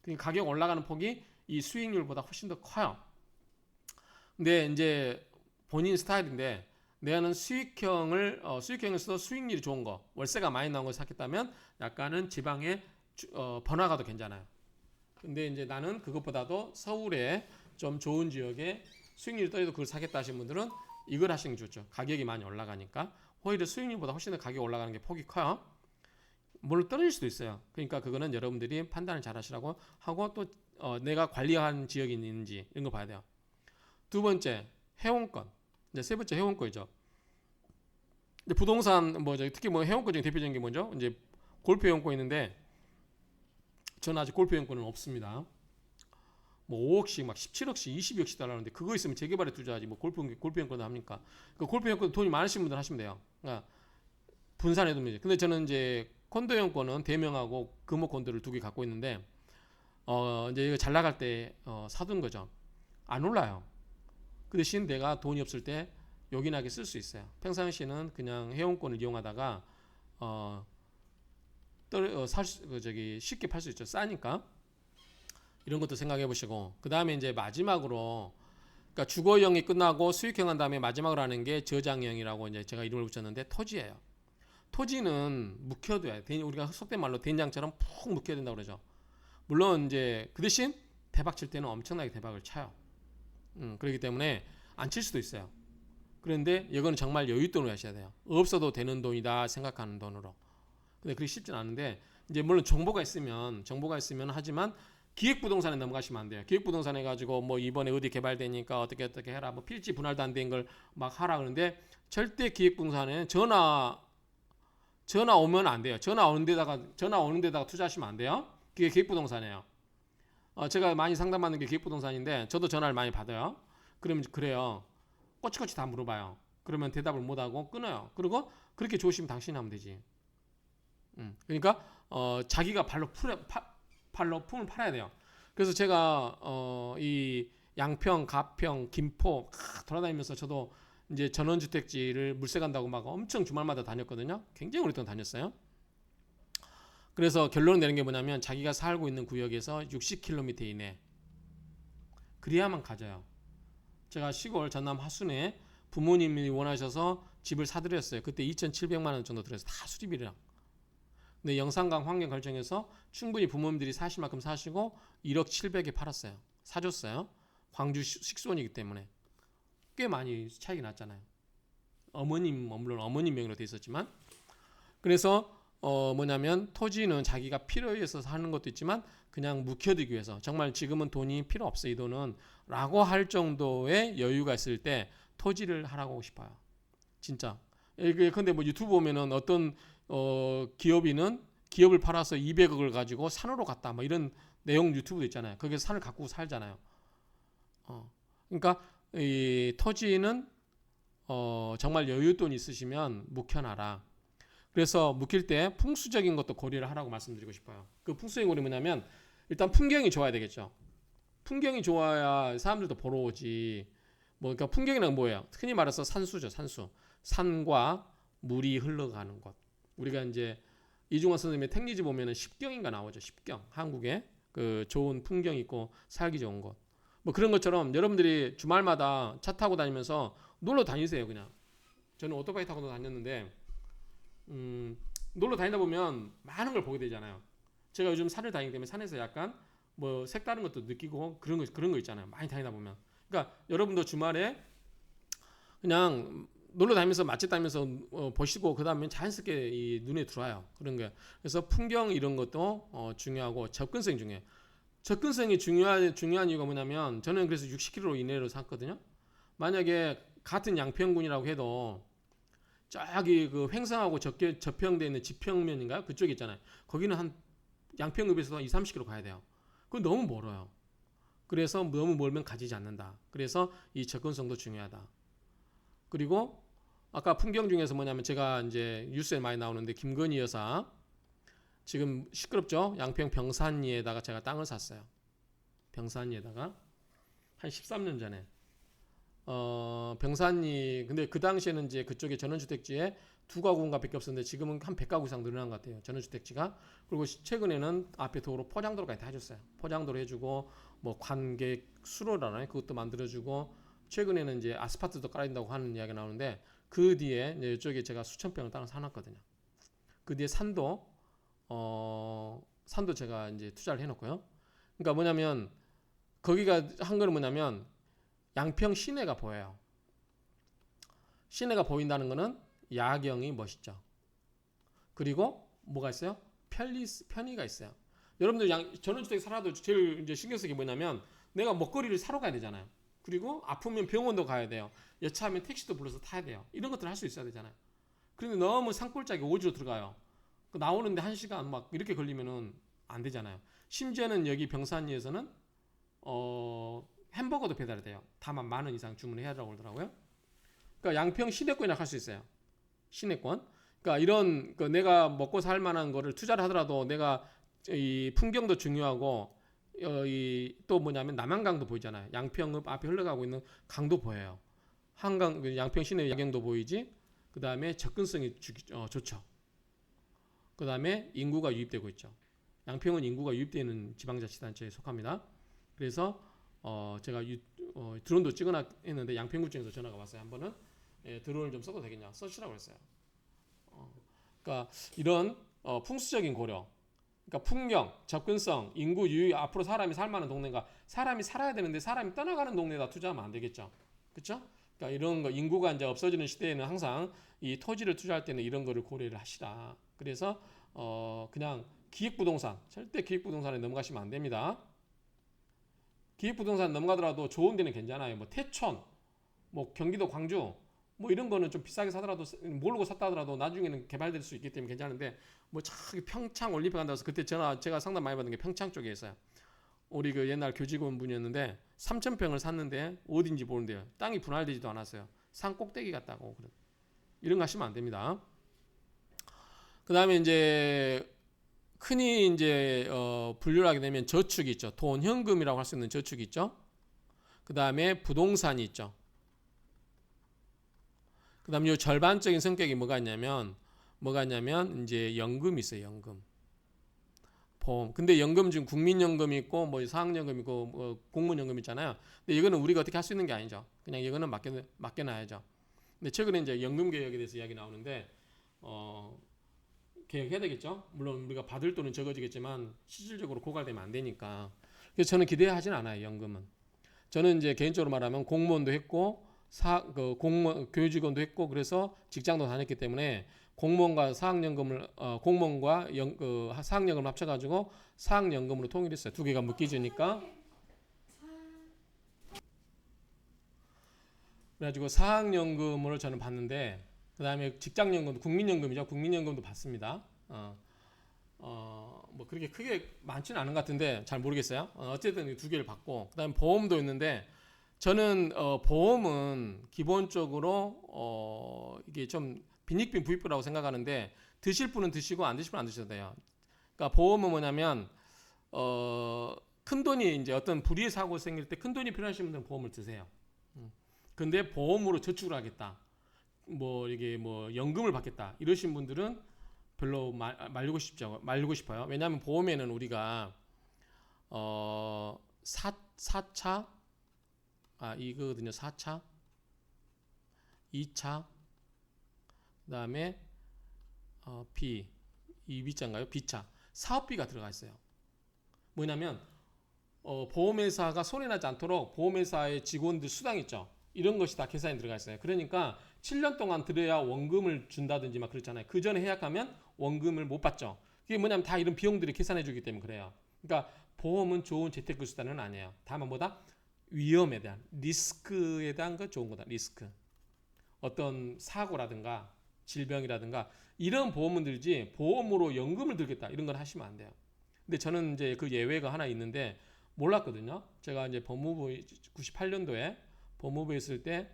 Speaker 1: 그러니까 가격 올라가는 폭이 이 수익률보다 훨씬 더 커요. 근데 이제 본인 스타일인데 내가는 수익형에서도 수익률이 좋은 거, 월세가 많이 나온 거 샀겠다면 약간은 지방의 번화가도 괜찮아요. 근데 이제 나는 그것보다도 서울에 좀 좋은 지역에 수익률이 떨어져도 그걸 사겠다 하시는 분들은 이걸 하시는 게 좋죠. 가격이 많이 올라가니까 오히려 수익률보다 훨씬 더 가격이 올라가는 게 폭이 커요. 물론 떨어질 수도 있어요. 그러니까 그거는 여러분들이 판단을 잘 하시라고 하고 또 내가 관리한 지역이 있는지 이런 거 봐야 돼요. 두 번째, 회원권. 이제 세 번째 회원권이죠. 이제 부동산 특히 회원권 중에 대표적인 게 뭐죠? 이제 골프 회원권 있는데 저는 아직 골프 회원권은 없습니다. 5억씩 막 17억씩 20억씩 달라는데 그거 있으면 재개발에 투자하지 골프 회원권도 합니까? 그 골프 회원권 돈이 많으신 분들 하시면 돼요. 그러니까 분산해 두면 되죠. 근데 저는 이제 콘도 회원권은 대명하고 금호 콘도를 두 개 갖고 있는데 이제 이거 잘 나갈 때 사둔 거죠. 안 올라요. 그 대신 내가 돈이 없을 때 요긴하게 쓸 수 있어요. 평상시에는 그냥 회원권을 이용하다가 쉽게 팔 수 있죠. 싸니까. 이런 것도 생각해 보시고 그 다음에 이제 마지막으로 그러니까 주거형이 끝나고 수익형 한 다음에 마지막으로 하는 게 저장형이라고 이제 제가 이름을 붙였는데 토지예요. 토지는 묵혀둬야 돼. 우리가 속된 말로 된장처럼 푹 묵혀야 된다고 그러죠. 물론 이제 그 대신 대박 칠 때는 엄청나게 대박을 쳐요. 그렇기 때문에 안 칠 수도 있어요. 그런데 이거는 정말 여윳돈으로 하셔야 돼요. 없어도 되는 돈이다 생각하는 돈으로. 근데 그게 쉽진 않은데 이제 물론 정보가 있으면 하지만 기획부동산에 넘어가시면 안 돼요. 기획부동산 해가지고 이번에 어디 개발되니까 어떻게 해라. 필지 분할도 안 된 걸 막 하라 그러는데 절대 기획부동산에 전화 오면 안 돼요. 전화 오는 데다가 투자하시면 안 돼요. 그게 기획부동산이에요. 제가 많이 상담받는 게 기획부동산인데 저도 전화를 많이 받아요. 그러면 그래요. 꼬치꼬치 다 물어봐요. 그러면 대답을 못하고 끊어요. 그리고 그렇게 좋으시면 당신이 하면 되지. 그러니까 자기가 발로 품을 팔아야 돼요. 그래서 제가 이 양평, 가평, 김포 돌아다니면서 저도 이제 전원주택지를 물세 간다고 막 엄청 주말마다 다녔거든요. 굉장히 오랫동안 다녔어요. 그래서 결론 내는 게 뭐냐면 자기가 살고 있는 구역에서 60km 이내 그래야만 가져요. 제가 시골 전남 화순에 부모님이 원하셔서 집을 사드렸어요. 그때 2,700만 원 정도 들어서 다 수리비랑. 근데 영산강 환경 결정해서 충분히 부모님들이 사실 만큼 사시고 1억 700에 팔았어요. 사줬어요. 광주 식수원이기 때문에 꽤 많이 차이가 났잖아요. 물론 어머님 명의로 돼 있었지만 그래서 뭐냐면 토지는 자기가 필요해서 사는 것도 있지만 그냥 묵혀두기 위해서 정말 지금은 돈이 필요 없어 이 돈은 라고 할 정도의 여유가 있을 때 토지를 하라고 하고 싶어요. 진짜. 근데 유튜브 보면은 어떤 기업인은 기업을 팔아서 200억을 가지고 산으로 갔다 이런 내용 유튜브도 있잖아요. 거기서 산을 갖고 살잖아요. 그러니까 이 토지는 정말 여윳돈 있으시면 묵혀놔라. 그래서 묵힐 때 풍수적인 것도 고려를 하라고 말씀드리고 싶어요. 그 풍수적인 고려 뭐냐면 일단 풍경이 좋아야 되겠죠. 풍경이 좋아야 사람들도 보러 오지. 그러니까 풍경이란 뭐예요? 흔히 말해서 산수죠, 산수. 산과 물이 흘러가는 곳. 우리가 이제 이중원 선생님의 택리지 보면은 십경인가 나오죠. 십경. 한국에 그 좋은 풍경 있고 살기 좋은 곳. 그런 것처럼 여러분들이 주말마다 차 타고 다니면서 놀러 다니세요, 그냥. 저는 오토바이 타고도 다녔는데 놀러 다니다 보면 많은 걸 보게 되잖아요. 제가 요즘 산을 다니기 때문에 산에서 약간 색다른 것도 느끼고 그런 거 있잖아요. 많이 다니다 보면. 그러니까 여러분도 주말에 그냥 놀러 다니면서 맛집 다니면서 보시고 그다음에 자연스럽게 이 눈에 들어와요. 그런 게. 그래서 풍경 이런 것도 중요하고 접근성이 중요해요. 접근성이 중요한 이유가 뭐냐면 저는 그래서 60km 이내로 샀거든요. 만약에 같은 양평군이라고 해도 저기 그 횡성하고 접평되어 있는 지평면인가요? 그쪽 있잖아요. 거기는 한 양평읍에서 20, 30km 가야 돼요. 그건 너무 멀어요. 그래서 너무 멀면 가지지 않는다. 그래서 이 접근성도 중요하다. 그리고 아까 풍경 중에서 뭐냐면 제가 이제 뉴스에 많이 나오는데 김건희 여사 지금 시끄럽죠? 양평 병산리에다가 제가 땅을 샀어요. 병산리에다가 한 13년 전에 병산리 근데 그 당시에는 이제 그쪽에 전원주택지에 2가구인가밖에 없었는데 지금은 한 100가구 이상 늘어난 것 같아요. 전원주택지가. 그리고 최근에는 앞에 도로 포장도로까지 다 해줬어요. 포장도로 해주고 뭐 관객 수로라나요? 그것도 만들어주고 최근에는 이제 아스팔트도 깔아준다고 하는 이야기가 나오는데 그 뒤에 이제 이쪽에 제가 수천 평을 땅을 사놨거든요. 그 뒤에 산도 산도 제가 이제 투자를 해놓고요. 그러니까 뭐냐면 거기가 한 거는 뭐냐면 양평 시내가 보여요. 시내가 보인다는 거는 야경이 멋있죠. 그리고 뭐가 있어요? 편의가 있어요. 여러분들 전원주택 살아도 제일 이제 신경 쓰는 게 뭐냐면 내가 먹거리를 사러 가야 되잖아요. 그리고 아프면 병원도 가야 돼요. 여차하면 택시도 불러서 타야 돼요. 이런 것들 할 수 있어야 되잖아요. 그런데 너무 산골짜기 오지로 들어가요. 나오는데 1시간 막 이렇게 걸리면은 안 되잖아요. 심지어는 여기 병산리에서는 햄버거도 배달이 돼요. 다만 10,000원 이상 주문해야 하라고 그러더라고요. 그러니까 양평 시내권이라 할 수 있어요. 시내권. 그러니까 이런 내가 먹고 살 만한 거를 투자를 하더라도 내가 이 풍경도 중요하고 또 뭐냐면 남한강도 보이잖아요. 양평읍 앞에 흘러가고 있는 강도 보여요. 한강 양평 시내 야경도 보이지. 그 다음에 접근성이 좋죠. 그 다음에 인구가 유입되고 있죠. 양평은 인구가 유입되는 지방자치단체에 속합니다. 그래서 제가 드론도 찍어놨 했는데 양평구청에서 전화가 왔어요. 한 번은 드론을 좀 써도 되겠냐 써주라고 했어요. 그러니까 이런 풍수적인 고려, 그러니까 풍경, 접근성, 인구 유입, 앞으로 사람이 살만한 동네가 사람이 살아야 되는데 사람이 떠나가는 동네에다 투자하면 안 되겠죠. 그렇죠? 그러니까 이런 거 인구가 이제 없어지는 시대에는 항상 이 토지를 투자할 때는 이런 거를 고려를 하시라. 그래서 그냥 기획부동산 절대 기획부동산에 넘어가시면 안 됩니다. 기획부동산 넘어가더라도 좋은 데는 괜찮아요. 뭐 태촌, 뭐 경기도 광주, 뭐 이런 거는 좀 비싸게 사더라도 모르고 샀다 하더라도 나중에는 개발될 수 있기 때문에 괜찮은데 뭐 저기 평창 올림픽 한다고 해서 그때 제가 상담 많이 받은 게 평창 쪽에 있어요. 우리 그 옛날 교직원 분이었는데 3,000평을 샀는데 어딘지 모르는데요. 땅이 분할되지도 않았어요. 산 꼭대기 같다고. 이런 거 하시면 안 됩니다. 그 다음에 이제 흔히 이제 분류를 하게 되면 저축이 있죠. 돈, 현금이라고 할 수 있는 저축이 있죠. 그 다음에 부동산이 있죠. 그 다음에 이 절반적인 성격이 뭐가 있냐면 이제 연금이 있어요. 연금. 보험. 근데 연금 중 국민연금이 있고 뭐 사학연금 있고 뭐 공무원연금 있잖아요. 근데 이거는 우리가 어떻게 할 수 있는 게 아니죠. 그냥 이거는 맡겨놔야죠. 근데 최근에 이제 연금 개혁에 대해서 이야기 나오는데 개혁해야 되겠죠. 물론 우리가 받을 돈은 적어지겠지만 실질적으로 고갈되면 안 되니까. 그래서 저는 기대하진 않아요. 연금은. 저는 이제 개인적으로 말하면 공무원도 했고 공무원 교직원도 했고 그래서 직장도 다녔기 때문에 공무원과 사학연금을 공무원과 사학연금을 합쳐가지고 사학연금으로 통일했어요. 두 개가 묶이지니까. 그래가지고 사학연금을 저는 받는데 그 다음에 직장연금도 국민연금이죠. 국민연금도 받습니다. 뭐 그렇게 크게 많지는 않은 것 같은데 잘 모르겠어요. 어쨌든 이 두 개를 받고 그 다음에 보험도 있는데 저는 보험은 기본적으로 이게 좀 빈익빈 부익부라고 생각하는데 드실 분은 드시고 안 드실 분은 안 드셔도 돼요. 그러니까 보험은 뭐냐면 큰 돈이 이제 어떤 불의의 사고 생길 때 큰 돈이 필요하신 분들은 보험을 드세요. 근데 보험으로 저축을 하겠다. 뭐 이게 뭐 연금을 받겠다. 이러신 분들은 별로 말리고 싶어요. 왜냐하면 보험에는 우리가 사차 이거거든요. 4차, 2차, 그 다음에 B, 2B차인가요? B차. 사업비가 들어가 있어요. 뭐냐면 보험회사가 손해나지 않도록 보험회사의 직원들 수당 있죠. 이런 것이 다 계산에 들어가 있어요. 그러니까 7년 동안 들여야 원금을 준다든지 막 그렇잖아요. 그 전에 해약하면 원금을 못 받죠. 그게 뭐냐면 다 이런 비용들이 계산해 주기 때문에 그래요. 그러니까 보험은 좋은 재테크 수단은 아니에요. 다만 뭐다? 위험에 대한 리스크에 대한 거 좋은 거다. 리스크. 어떤 사고라든가 질병이라든가 이런 보험은 들지 보험으로 연금을 들겠다 이런 건 하시면 안 돼요. 근데 저는 이제 그 예외가 하나 있는데 몰랐거든요. 제가 이제 법무부 98년도에 법무부에 있을 때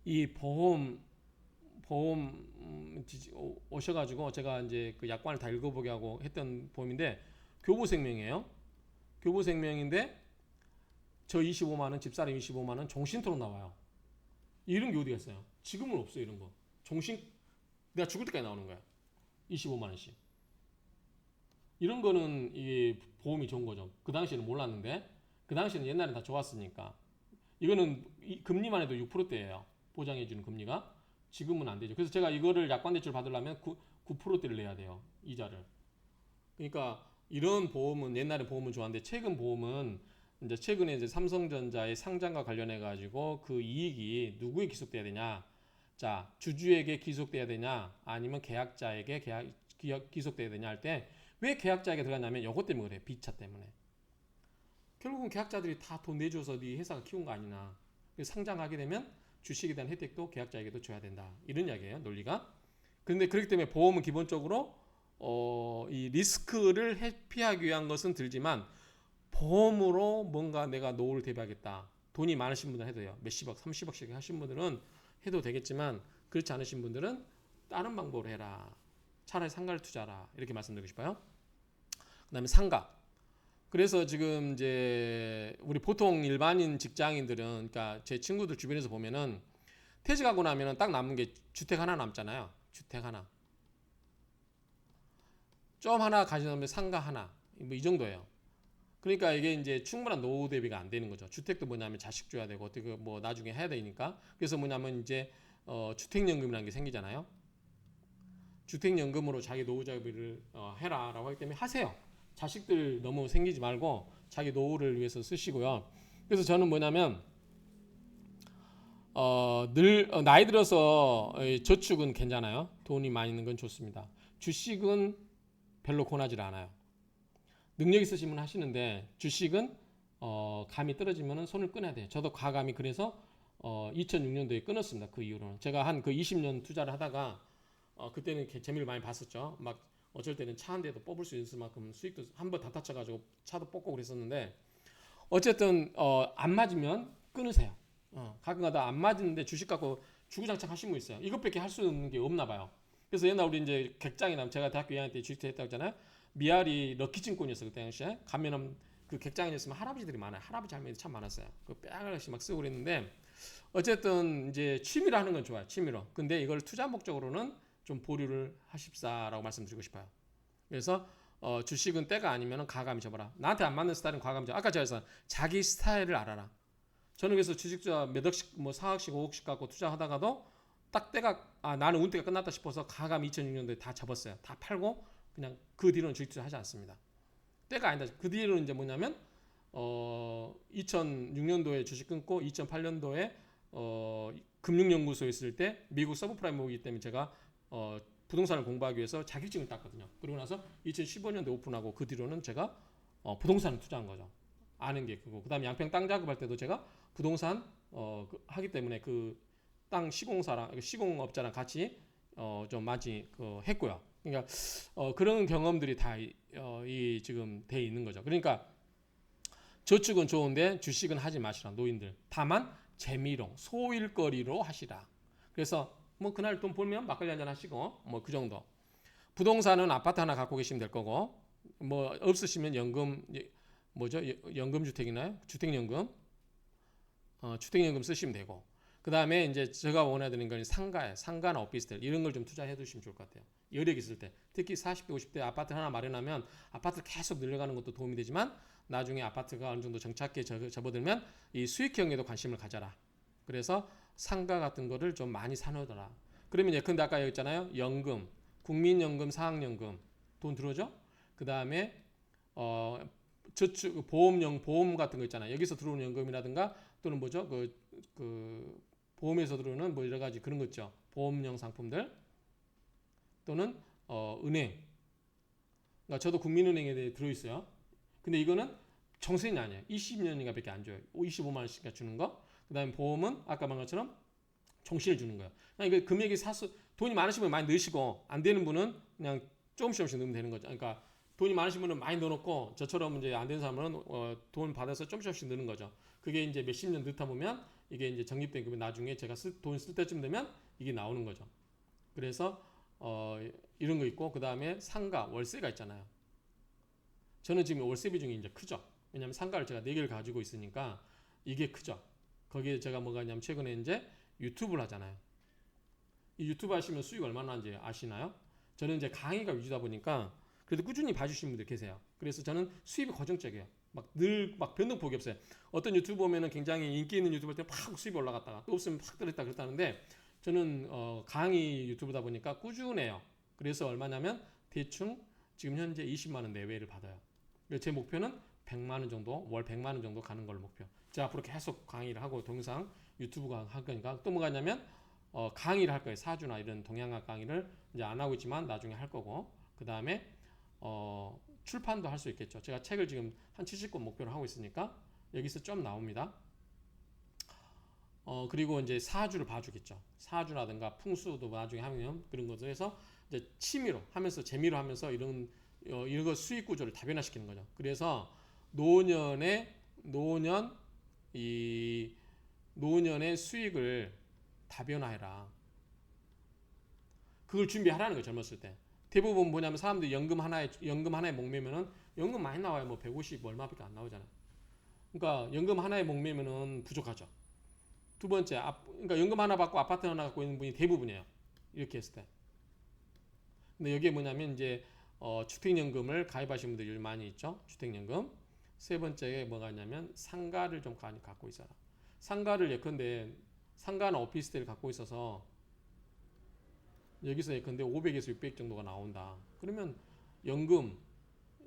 Speaker 1: 이 보험 오셔가지고 제가 이제 그 약관을 다 읽어보게 하고 했던 보험인데 교보생명이에요. 교보생명인데 저 25만 원, 집사람 25만 원 종신토록 나와요. 이런 게 어디 갔어요? 지금은 없어요, 이런 거. 종신 내가 죽을 때까지 나오는 거야. 25만 원씩. 이런 거는 이게 보험이 좋은 거죠. 그 당시에는 몰랐는데 그 당시에는 옛날에 다 좋았으니까. 이거는 금리만 해도 6%대예요. 보장해주는 금리가. 지금은 안 되죠. 그래서 제가 이거를 약관대출 받으려면 9%대를 내야 돼요. 이자를. 그러니까 이런 보험은 옛날에 보험은 좋았는데 최근 보험은 이제 최근에 이제 삼성전자의 상장과 관련해 가지고 그 이익이 누구에 기속돼야 되냐? 자, 주주에게 기속돼야 되냐? 아니면 계약자에게 기속돼야 되냐 할 때 왜 계약자에게 들어갔냐면 이것 때문에 그래요. 비차 때문에. 결국은 계약자들이 다 돈 내줘서 네 회사가 키운 거 아니냐. 그래서 상장하게 되면 주식에 대한 혜택도 계약자에게도 줘야 된다. 이런 이야기예요. 논리가. 그런데 그렇기 때문에 보험은 기본적으로 이 리스크를 회피하기 위한 것은 들지만 보험으로 뭔가 내가 노후를 대비하겠다. 돈이 많으신 분들은 해도 돼요. 몇십억, 30억씩 하신 분들은 해도 되겠지만 그렇지 않으신 분들은 다른 방법으로 해라. 차라리 상가를 투자하라. 이렇게 말씀드리고 싶어요. 그 다음에 상가. 그래서 지금 이제 우리 보통 일반인 직장인들은 그러니까 제 친구들 주변에서 보면은 퇴직하고 나면은 딱 남는 게 주택 하나 남잖아요. 주택 하나. 좀 하나 가져놓으면 상가 하나. 뭐 이 정도예요. 그러니까 이게 이제 충분한 노후 대비가 안 되는 거죠. 주택도 뭐냐면 자식 줘야 되고 어떻게 뭐 나중에 해야 되니까. 그래서 뭐냐면 이제 주택연금이라는 게 생기잖아요. 주택연금으로 자기 노후 대비를 해라라고 하기 때문에 하세요. 자식들 너무 생기지 말고 자기 노후를 위해서 쓰시고요. 그래서 저는 뭐냐면 나이 들어서 저축은 괜찮아요. 돈이 많이 있는 건 좋습니다. 주식은 별로 권하지 않아요. 능력 있으시면 하시는데 주식은 감이 떨어지면 손을 끊어야 돼요. 저도 과감히 그래서 2006년도에 끊었습니다. 그 이후로는 제가 한 그 20년 투자를 하다가 그때는 재미를 많이 봤었죠. 막 어쩔 때는 차 한 대도 뽑을 수 있을 만큼 수익도 한 번 다 다쳐가지고 차도 뽑고 그랬었는데 어쨌든 안 맞으면 끊으세요. 가끔가다 안 맞는데 주식 갖고 주구장창 하신 분 있어요. 이것밖에 할 수 있는 게 없나 봐요. 그래서 옛날 우리 이제 객장이나 제가 대학교 2학년 때 주식 했다고 했잖아요. 미아리 럭키증권이었어 그때 당시에. 가면은 그 객장이었으면 할아버지들이 많아요. 할아버지 할머니들 참 많았어요. 그 뺑글씩 막 쓰고 그랬는데 어쨌든 이제 취미로 하는 건 좋아요. 취미로. 근데 이걸 투자 목적으로는 좀 보류를 하십사라고 말씀드리고 싶어요. 그래서 주식은 때가 아니면 과감히 접어라. 나한테 안 맞는 스타일은 과감히 접어라. 아까 제가 했잖아요. 자기 스타일을 알아라. 저는 그래서 주식 투자 몇 억씩 뭐 4억씩 5억씩 갖고 투자하다가도 딱 때가 나는 운때가 끝났다 싶어서 과감히 2006년도에 다 접었어요. 다 팔고 그냥 그 뒤로는 주식 투자 하지 않습니다. 때가 아니다. 그 뒤로는 이제 뭐냐면 2006년도에 주식 끊고 2008년도에 금융연구소에 있을 때 미국 서브프라임 모기지 때문에 제가 부동산을 공부하기 위해서 자격증을 땄거든요. 그러고 나서 2015년도에 오픈하고 그 뒤로는 제가 부동산을 투자한 거죠. 아는 게 그거. 그다음에 양평 땅 작업할 때도 제가 부동산 하기 때문에 그 땅 시공사랑 시공업자랑 같이 좀 많이 했고요. 그러니까 그런 경험들이 다 지금 돼 있는 거죠. 그러니까 저축은 좋은데 주식은 하지 마시라 노인들. 다만 재미로 소일거리로 하시라. 그래서 뭐 그날 돈 벌면 막걸리 한잔 하시고 뭐 그 정도. 부동산은 아파트 하나 갖고 계시면 될 거고 뭐 없으시면 연금 뭐죠? 연금주택이나요? 주택연금 주택연금 쓰시면 되고 그 다음에 이제 제가 원해야 되는 건 상가예요. 상가나 오피스텔 이런 걸 좀 투자해 두시면 좋을 것 같아요. 여력 있을 때 특히 40대 50대 아파트 하나 마련하면 아파트를 계속 늘려가는 것도 도움이 되지만 나중에 아파트가 어느 정도 정착기에 접어들면 이 수익형에도 관심을 가져라. 그래서 상가 같은 거를 좀 많이 사놓더라. 그러면 예컨대 아까 얘기했잖아요. 연금, 국민연금, 사학연금 돈 들어오죠? 그 다음에 저축 보험 같은 거 있잖아요. 여기서 들어오는 연금이라든가 또는 뭐죠? 그 보험에서 들어오는 뭐 여러 가지 그런 거 있죠. 보험형 상품들 또는 은행. 그러니까 저도 국민은행에 대해 들어 있어요. 근데 이거는 정세는 아니에요. 20년인가밖에 안 줘요. 25만 원씩 주는 거. 그다음에 보험은 아까 말한 것처럼 종신을 주는 거예요. 그러니까 금액이 돈이 많으시면 많이 넣으시고 안 되는 분은 그냥 조금씩 넣으면 되는 거죠. 그러니까 돈이 많으신 분은 많이 넣어놓고 저처럼 이제 안 되는 사람은 돈 받아서 조금씩 넣는 거죠. 그게 이제 몇십 년 넣다 보면 이게 이제 적립된 금액 나중에 제가 돈 쓸 때쯤 되면 이게 나오는 거죠. 그래서 이런 거 있고 그 다음에 상가 월세가 있잖아요. 저는 지금 월세 비중이 이제 크죠. 왜냐하면 상가를 제가 4개를 가지고 있으니까 이게 크죠. 거기에 제가 뭐가 있냐면 최근에 이제 유튜브를 하잖아요. 이 유튜브 하시면 수익 얼마나 하는지 아시나요? 저는 이제 강의가 위주다 보니까 그래도 꾸준히 봐주시는 분들 계세요. 그래서 저는 수입이 고정적이에요. 막 늘 막 변동폭이 없어요. 어떤 유튜브 보면은 굉장히 인기 있는 유튜브 할 때 팍 수입이 올라갔다가 또 없으면 팍 떨어졌다 그랬다는데 저는 강의 유튜브다 보니까 꾸준해요. 그래서 얼마냐면 대충 지금 현재 20만 원 내외를 받아요. 제 목표는 100만 원 정도, 월 100만 원 정도 가는 걸 목표. 제가 앞으로 계속 강의를 하고 동영상 유튜브가 할 거니까 또 뭐가 있냐면 강의를 할 거예요. 사주나 이런 동양학 강의를 이제 안 하고 있지만 나중에 할 거고 그 다음에 출판도 할 수 있겠죠. 제가 책을 지금 한 70권 목표로 하고 있으니까 여기서 좀 나옵니다. 그리고 이제 사주를 봐주겠죠. 사주라든가 풍수도 나중에 하면 그런 것을 해서 이제 취미로 하면서 재미로 하면서 이런 거 수익 구조를 다변화시키는 거죠. 그래서 노년의 수익을 다변화해라. 그걸 준비하라는 거예요. 젊었을 때. 대부분 뭐냐면 사람들이 연금 하나에 목매면은 연금 많이 나와요. 뭐 150 얼마밖에 안 나오잖아요. 그러니까 연금 하나에 목매면은 부족하죠. 두 번째, 그러니까 연금 하나 받고 아파트 하나 갖고 있는 분이 대부분이에요. 이렇게 했을 때. 근데 여기에 뭐냐면 이제 주택연금을 가입하신 분들이 많이 있죠. 주택연금. 세 번째에 뭐가 있냐면 상가를 좀 갖고 있어라. 상가를 예컨대 상가나 오피스텔을 갖고 있어서 여기서 예컨대 500에서 600 정도가 나온다. 그러면 연금,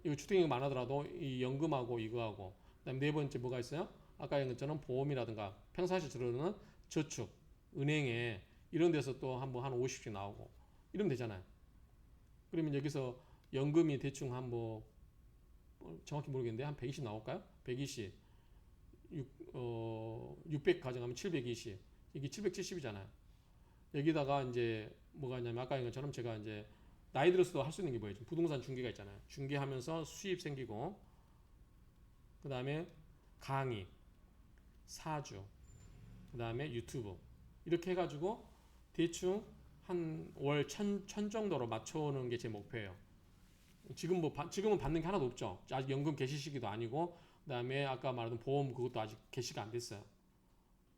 Speaker 1: 이거 주택연금 안 하더라도 이 연금하고 이거하고 그다음 네 번째 뭐가 있어요? 아까 얘기한 것처럼 보험이라든가 평상시 들어오는 저축, 은행에 이런 데서 또 한번 한 50씩 나오고 이러면 되잖아요. 그러면 여기서 연금이 대충 한 뭐 정확히 모르겠는데 한 120 나올까요? 120, 600 가정하면 720, 이게 770이잖아요. 여기다가 이제 뭐가 있냐면 아까 얘기한 것처럼 제가 이제 나이 들어서도 할 수 있는 게 뭐예요? 부동산 중개가 있잖아요. 중개하면서 수입 생기고 그 다음에 강의, 사주, 그 다음에 유튜브 이렇게 해가지고 대충 한 월 1000 정도로 맞춰오는 게 제 목표예요. 지금은 받는 게 하나도 없죠. 아직 연금 개시 시기도 아니고 그 다음에 아까 말했던 보험 그것도 아직 개시가 안 됐어요.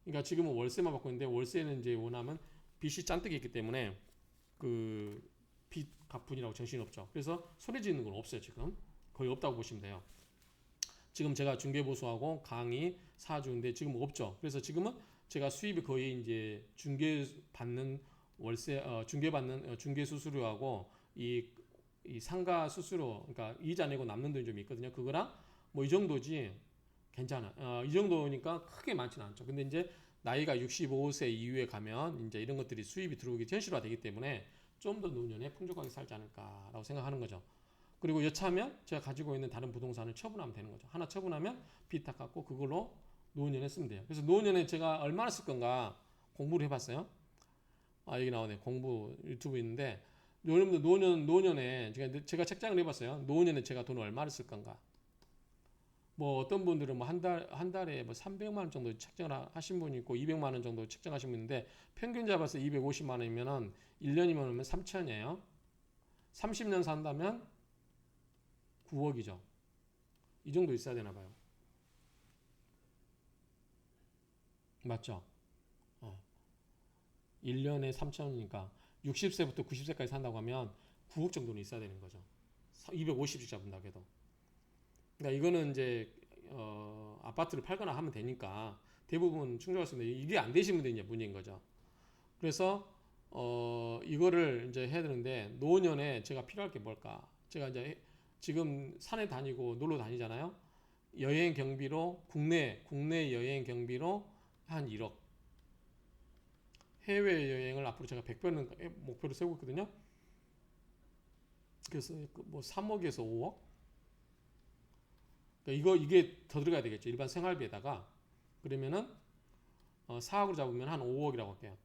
Speaker 1: 그러니까 지금은 월세만 받고 있는데 월세는 이제 원하면 빚이 잔뜩 있기 때문에 그 빚 갚으니라고 정신이 없죠. 그래서 소리 지르는 건 없어요. 지금 거의 없다고 보시면 돼요. 지금 제가 중개보수하고 강의, 사주인데 지금 없죠. 그래서 지금은 제가 수입이 거의 이제 중개 받는 월세, 중개 수수료하고 이 상가 수수료, 그러니까 이자 내고 남는 돈이 좀 있거든요. 그거랑 뭐 이 정도지 괜찮아. 이 정도니까 크게 많지는 않죠. 근데 이제 나이가 65세 이후에 가면 이제 이런 것들이 수입이 들어오기 현실화되기 때문에 좀 더 노년에 풍족하게 살지 않을까라고 생각하는 거죠. 그리고 여차하면 제가 가지고 있는 다른 부동산을 처분하면 되는 거죠. 하나 처분하면 빚 닦았고 그걸로 노년에 쓰면 돼요. 그래서 노년에 제가 얼마나 쓸 건가 공부를 해봤어요. 여기 나오네. 공부 유튜브 있는데 여러분들 노년에 제가 책장을 해봤어요. 노년에 제가 돈을 얼마를 쓸 건가. 뭐 어떤 분들은 뭐 한 달에 뭐 300만 원 정도 책정을 하신 분이 있고 200만 원 정도 책정하신 분이 있는데 평균 잡아서 250만 원이면은 1년이면 3천이에요. 30년 산다면 9억이죠. 이 정도 있어야 되나 봐요. 맞죠? 1년에 3천이니까 60세부터 90세까지 산다고 하면 9억 정도는 있어야 되는 거죠. 250씩 잡는다고 해도. 그러니까 이거는 이제 아파트를 팔거나 하면 되니까 대부분 충족할 수 있는데 이게 안 되신 분들이 이제 문제인 거죠. 그래서 이거를 이제 해야 되는데 노년에 제가 필요할 게 뭘까? 제가 이제 지금 산에 다니고 놀러 다니잖아요. 여행 경비로 국내 여행 경비로 한 1억. 해외 여행을 앞으로 제가 100배는 목표로 세우고 있거든요. 그래서 뭐 3억에서 5억? 그러니까 이게 더 들어가야 되겠죠. 일반 생활비에다가 그러면은 4억으로 잡으면 한 5억이라고 할게요.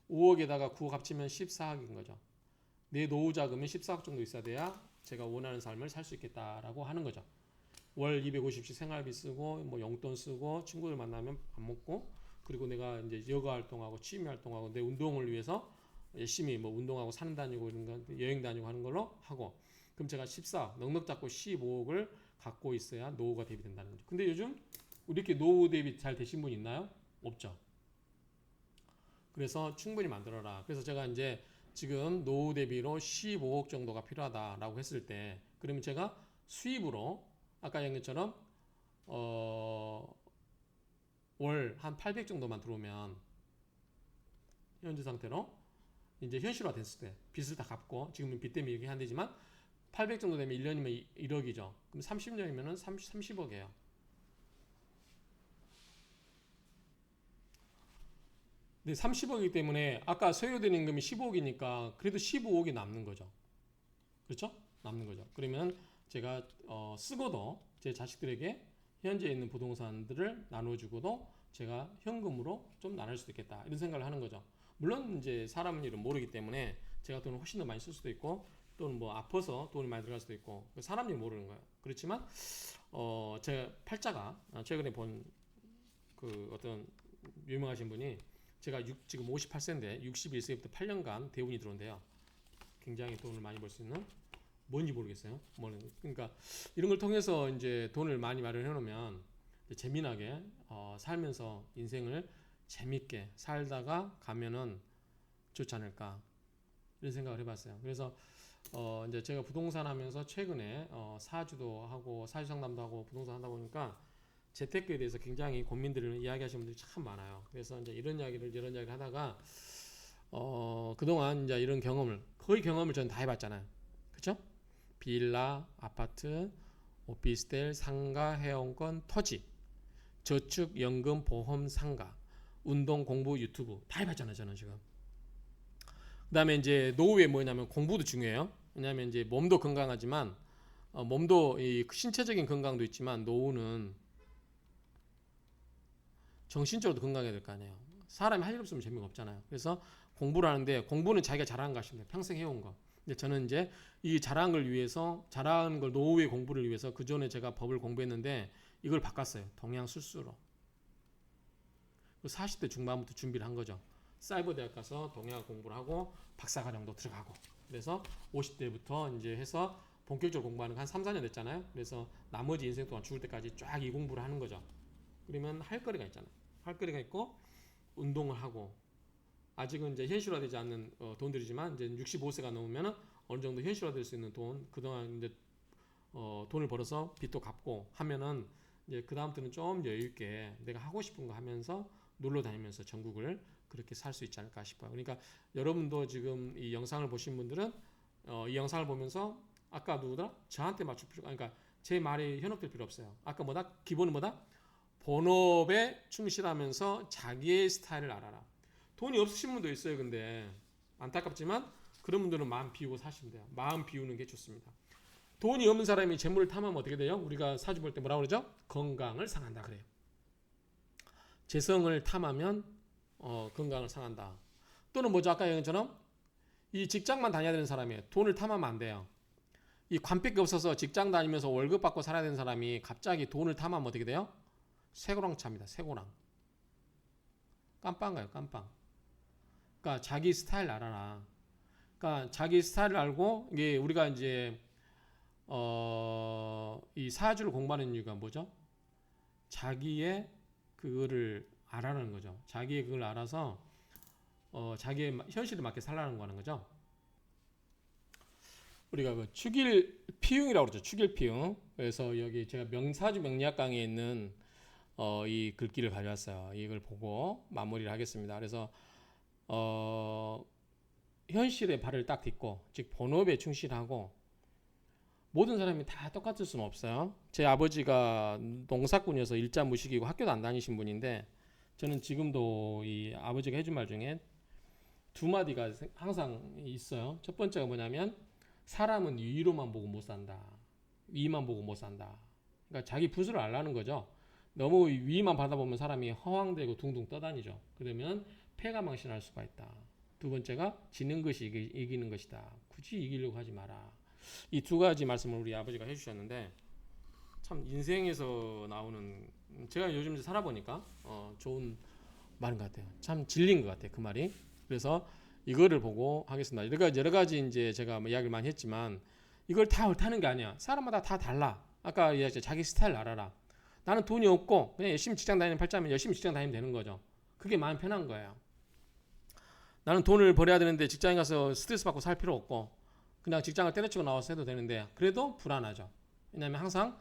Speaker 1: 5억에다가 9억 합치면 14억인 거죠. 내 노후 자금이 14억 정도 있어야 돼야 제가 원하는 삶을 살 수 있겠다라고 하는 거죠. 월 250씩 생활비 쓰고 뭐 용돈 쓰고 친구들 만나면 밥 먹고 그리고 내가 이제 여가 활동하고 취미 활동하고 내 운동을 위해서 열심히 뭐 운동하고 산 다니고 이런 거 여행 다니고 하는 걸로 하고 그럼 제가 14 넉넉 잡고 15억을 갖고 있어야 노후가 대비된다는 거죠. 근데 요즘 우리 이렇게 노후 대비 잘 되신 분 있나요? 없죠. 그래서 충분히 만들어라. 그래서 제가 이제 지금 노후 대비로 15억 정도가 필요하다라고 했을 때 그러면 제가 수입으로 아까 얘기한 것처럼 월 한 800 정도만 들어오면 현재 상태로 이제 현실화 됐을 때 빚을 다 갚고 지금은 빚 때문에 이렇게 안 되지만 800 정도 되면 1년이면 1억이죠. 그럼 30년이면은 30억이에요. 근데 30억이기 때문에 아까 소요된 임금이 15억이니까 그래도 15억이 남는 거죠. 그렇죠? 남는 거죠. 그러면 제가 쓰고도 제 자식들에게 현재 있는 부동산들을 나눠주고도 제가 현금으로 좀 나눌 수도 있겠다 이런 생각을 하는 거죠. 물론 이제 사람은 일은 모르기 때문에 제가 돈을 훨씬 더 많이 쓸 수도 있고 또는 뭐 아파서 돈이 많이 들어갈 수도 있고 사람 일 모르는 거예요. 그렇지만 제 팔자가 최근에 본 그 어떤 유명하신 분이 제가 지금 58세인데 61세부터 8년간 대운이 들어온대요. 굉장히 돈을 많이 벌 수 있는 뭔지 모르겠어요. 그러니까 이런 걸 통해서 이제 돈을 많이 마련해 놓으면 재미나게 살면서 인생을 재밌게 살다가 가면은 좋지 않을까 이런 생각을 해봤어요. 그래서 이제 제가 부동산 하면서 최근에 사주도 하고 사주 상담도 하고 부동산 하다 보니까 재테크에 대해서 굉장히 고민들을 이야기하시는 분들이 참 많아요. 그래서 이제 이런 이야기를 하다가 그동안 이제 이런 거의 경험을 저는 다 해봤잖아요. 그렇죠? 빌라, 아파트, 오피스텔, 상가, 회원권, 토지, 저축, 연금, 보험, 상가, 운동, 공부, 유튜브 다 해봤잖아요. 저는 지금. 그다음에 이제 노후에 뭐냐면 공부도 중요해요. 왜냐하면 이제 몸도 건강하지만 몸도 이 신체적인 건강도 있지만 노후는 정신적으로도 건강해야 될 거 아니에요. 사람이 할 일 없으면 재미가 없잖아요. 그래서 공부를 하는데 공부는 자기가 잘하는 거 하시면 돼요. 평생 해온 거. 근데 저는 이제 이 잘하는 걸 위해서 잘하는 걸 노후의 공부를 위해서 그 전에 제가 법을 공부했는데 이걸 바꿨어요. 동양술수로. 40대 중반부터 준비를 한 거죠. 사이버 대학 가서 동양학 공부를 하고 박사과정도 들어가고 그래서 50대부터 이제 해서 본격적으로 공부하는 거 한 3, 4년 됐잖아요. 그래서 나머지 인생 동안 죽을 때까지 쫙 이 공부를 하는 거죠. 그러면 할 거리가 있잖아요. 할 거리가 있고 운동을 하고 아직은 이제 현실화되지 않는 돈들이지만 이제 65세가 넘으면 어느 정도 현실화될 수 있는 돈 그동안 이제 돈을 벌어서 빚도 갚고 하면은 이제 그 다음부터는 좀 여유 있게 내가 하고 싶은 거 하면서 놀러 다니면서 전국을 그렇게 살 수 있지 않을까 싶어요. 그러니까 여러분도 지금 이 영상을 보신 분들은 이 영상을 보면서 아까 누구더라? 저한테 맞출 필요가 그러니까 제 말이 현혹될 필요 없어요. 아까 뭐다? 기본은 뭐다? 본업에 충실하면서 자기의 스타일을 알아라. 돈이 없으신 분도 있어요. 근데 안타깝지만 그런 분들은 마음 비우고 사시면 돼요. 마음 비우는 게 좋습니다. 돈이 없는 사람이 재물을 탐하면 어떻게 돼요? 우리가 사주 볼 때 뭐라고 그러죠? 건강을 상한다 그래요. 재성을 탐하면 건강을 상한다. 또는 뭐죠? 아까 얘기처럼 이 직장만 다녀야 되는 사람이에요. 돈을 탐하면 안 돼요. 이 관밖에 없어서 직장 다니면서 월급 받고 살아야 되는 사람이 갑자기 돈을 탐하면 어떻게 돼요? 쇠고랑 차입니다. 쇠고랑. 깜빵 가요. 깜빵. 그러니까 자기 스타일 알아라. 그러니까 자기 스타일을 알고 이게 우리가 이제 이 사주를 공부하는 이유가 뭐죠? 자기의 그거를 알아라는 거죠. 자기의 그걸 알아서 자기의 현실에 맞게 살라는 거는 거죠. 우리가 그 축일 피흉이라고 그러죠. 축일 피흉. 그래서 여기 제가 명사주 명리학 강의에 있는 이 글귀를 가져왔어요. 이걸 보고 마무리를 하겠습니다. 그래서 현실에 발을 딱 딛고 즉 본업에 충실하고 모든 사람이 다 똑같을 수는 없어요. 제 아버지가 농사꾼이어서 일자 무식이고 학교도 안 다니신 분인데 저는 지금도 이 아버지가 해준 말 중에 두 마디가 항상 있어요. 첫 번째가 뭐냐면 사람은 위로만 보고 못 산다. 위만 보고 못 산다. 그러니까 자기 붓을 알라는 거죠. 너무 위만 받아보면 사람이 허황되고 둥둥 떠다니죠. 그러면 패가 망신할 수가 있다. 두 번째가 지는 것이 이기는 것이다. 굳이 이기려고 하지 마라. 이 두 가지 말씀을 우리 아버지가 해주셨는데 참 인생에서 나오는 제가 요즘 살아보니까 좋은 말인 것 같아요. 참 진리인 것 같아요. 그 말이. 그래서 이거를 보고 하겠습니다. 여러 가지 이제 제가 뭐 이야기를 많이 했지만 이걸 다 옳다는 게 아니야. 사람마다 다 달라. 아까 이야기했죠. 자기 스타일 알아라. 나는 돈이 없고 그냥 열심히 직장 다니는 팔자면 열심히 직장 다니면 되는 거죠. 그게 마음 편한 거예요. 나는 돈을 벌어야 되는데 직장에 가서 스트레스 받고 살 필요 없고 그냥 직장을 때려치고 나와서 해도 되는데 그래도 불안하죠. 왜냐하면 항상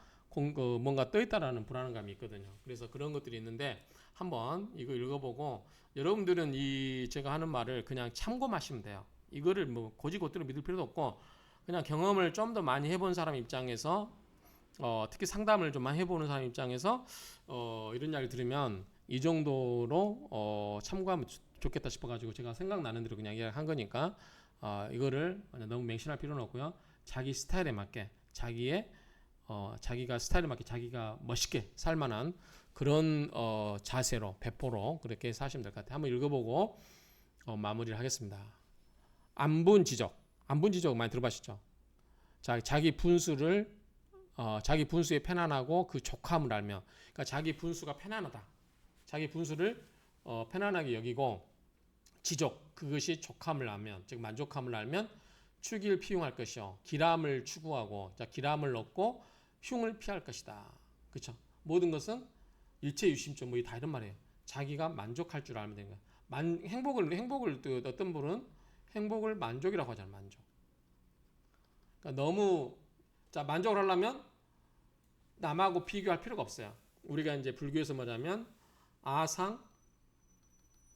Speaker 1: 뭔가 떠있다라는 불안감이 있거든요. 그래서 그런 것들이 있는데 한번 이거 읽어보고 여러분들은 이 제가 하는 말을 그냥 참고하시면 돼요. 이거를 뭐 고지고대로 믿을 필요도 없고 그냥 경험을 좀 더 많이 해본 사람 입장에서 특히 상담을 좀 많이 해보는 사람 입장에서 이런 이야기 들으면 이 정도로 참고하면 좋겠다 싶어가지고 제가 생각나는 대로 그냥 이야기한 거니까 이거를 너무 맹신할 필요는 없고요. 자기 스타일에 맞게 자기가 스타일에 맞게 자기가 멋있게 살만한 그런 자세로 배포로 그렇게 사시면 될 것 같아요. 한번 읽어보고 마무리를 하겠습니다. 안분 지적 많이 들어보셨죠? 자기 분수를 자기 분수에 편안하고 그 족함을 알며 그러니까 자기 분수가 편안하다. 자기 분수를 편안하게 여기고 지적 그것이 족함을 알면 즉 만족함을 알면 축일 피흉할 것이요 기람을 추구하고 기람을 얻고 흉을 피할 것이다. 그렇죠? 모든 것은 일체 유심점 뭐 다 이런 말이에요. 자기가 만족할 줄 알면 되는 거야. 행복을 또 어떤 분은 행복을 만족이라고 하잖아요. 만족. 그러니까 너무 만족을 하려면 남하고 비교할 필요가 없어요. 우리가 이제 불교에서 말하면 아상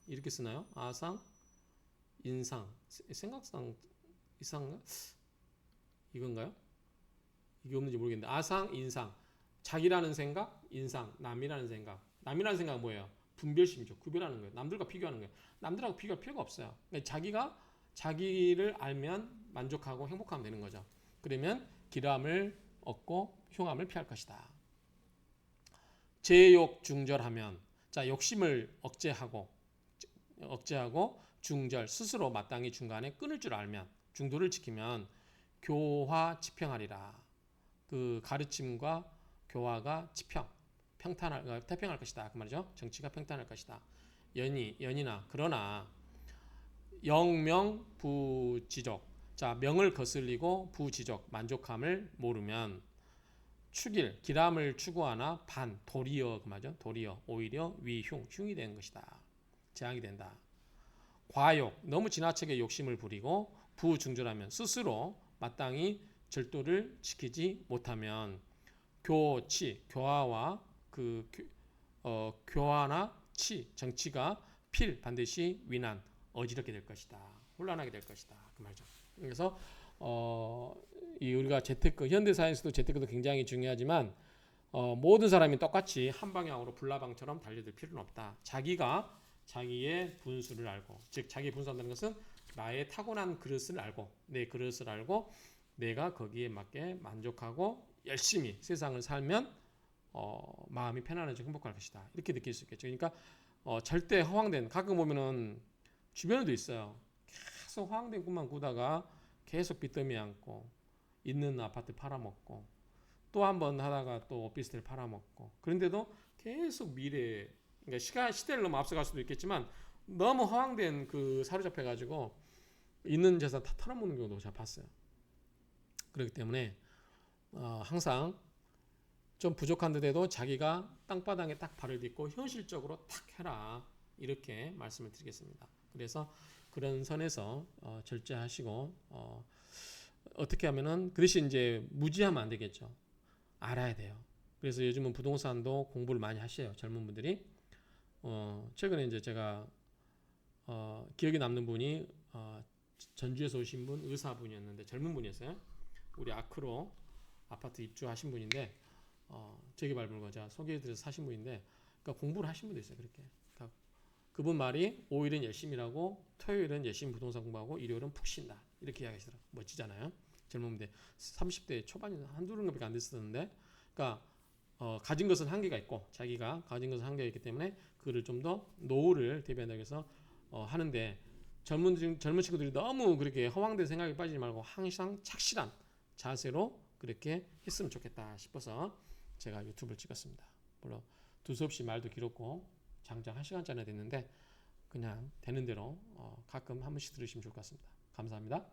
Speaker 1: 이렇게 쓰나요? 아상, 인상, 생각상 이상가? 이건가요? 이게 없는지 모르겠는데 아상, 인상, 자기라는 생각, 인상, 남이라는 생각. 남이라는 생각은 뭐예요? 분별심이죠. 구별하는 거예요. 남들과 비교하는 거예요. 남들하고 비교할 필요가 없어요. 그러니까 자기가 자기를 알면 만족하고 행복하면 되는 거죠. 그러면 기람을 얻고 흉함을 피할 것이다. 제욕 중절하면 욕심을 억제하고 중절 스스로 마땅히 중간에 끊을 줄 알면 중도를 지키면 교화 치평하리라. 그 가르침과 교화가 태평할 것이다. 그 말이죠. 정치가 평탄할 것이다. 연이나 그러나 영명 부지적 명을 거슬리고 부지적 만족함을 모르면 축일 기람을 추구하나 도리어 그 말이죠. 도리어 오히려 흉이 되는 것이다. 재앙이 된다. 과욕 너무 지나치게 욕심을 부리고 부중절하면 스스로 마땅히 절도를 지키지 못하면 교화와 교화나 정치가 반드시 위난 어지럽게 될 것이다. 혼란하게 될 것이다. 그 말이죠. 그래서 우리가 재테크 현대사에서도 재테크도 굉장히 중요하지만 모든 사람이 똑같이 한 방향으로 불나방처럼 달려들 필요는 없다. 자기가 자기의 분수를 알고 즉 자기 분수한다는 것은 나의 타고난 그릇을 알고 내 그릇을 알고 내가 거기에 맞게 만족하고 열심히 세상을 살면 마음이 편안해지고 행복할 것이다. 이렇게 느낄 수 있겠죠. 그러니까 절대 허황된 가끔 보면은 주변에도 있어요. 계속 허황된 꿈만 꾸다가 계속 빚더미 안고 있는 아파트 팔아먹고 또 한 번 하다가 또 오피스텔 팔아먹고 그런데도 계속 그러니까 시대를 너무 앞서갈 수도 있겠지만 너무 허황된 사로잡혀가지고 있는 재산 다 털어먹는 경우도 제가 봤어요. 그렇기 때문에 항상 좀 부족한 듯해도 자기가 땅바닥에 딱 발을 딛고 현실적으로 탁 해라 이렇게 말씀을 드리겠습니다. 그래서 그런 선에서 절제하시고 어떻게 하면은 그 대신 이제 무지하면 안 되겠죠. 알아야 돼요. 그래서 요즘은 부동산도 공부를 많이 하셔요. 젊은 분들이. 최근에 이제 제가 기억에 남는 분이 전주에서 오신 분 의사분이었는데 젊은 분이었어요. 우리 아크로 아파트 입주하신 분인데 재개발 물건자 소개해드려서 사신 분인데 그러니까 공부를 하신 분도 있어요. 그렇게. 그러니까 그분 말이 5일은 열심히 일하고 토요일은 열심히 부동산 공부하고 일요일은 푹 쉰다. 이렇게 이야기하시더라고요. 멋지잖아요. 젊은 분들 30대 초반이 한두 년밖에 안 됐었는데 그러니까 가진 것은 한계가 있고 자기가 가진 것은 한계가 있기 때문에 그를 좀 더 노후를 대비한다고 해서 하는데 젊은 친구들이 너무 그렇게 허황된 생각에 빠지지 말고 항상 착실한 자세로 그렇게 했으면 좋겠다 싶어서 제가 유튜브를 찍었습니다. 물론 두서없이 말도 길었고 장장 1시간짜리 됐는데 그냥 되는 대로 가끔 한 번씩 들으시면 좋을 것 같습니다. 감사합니다.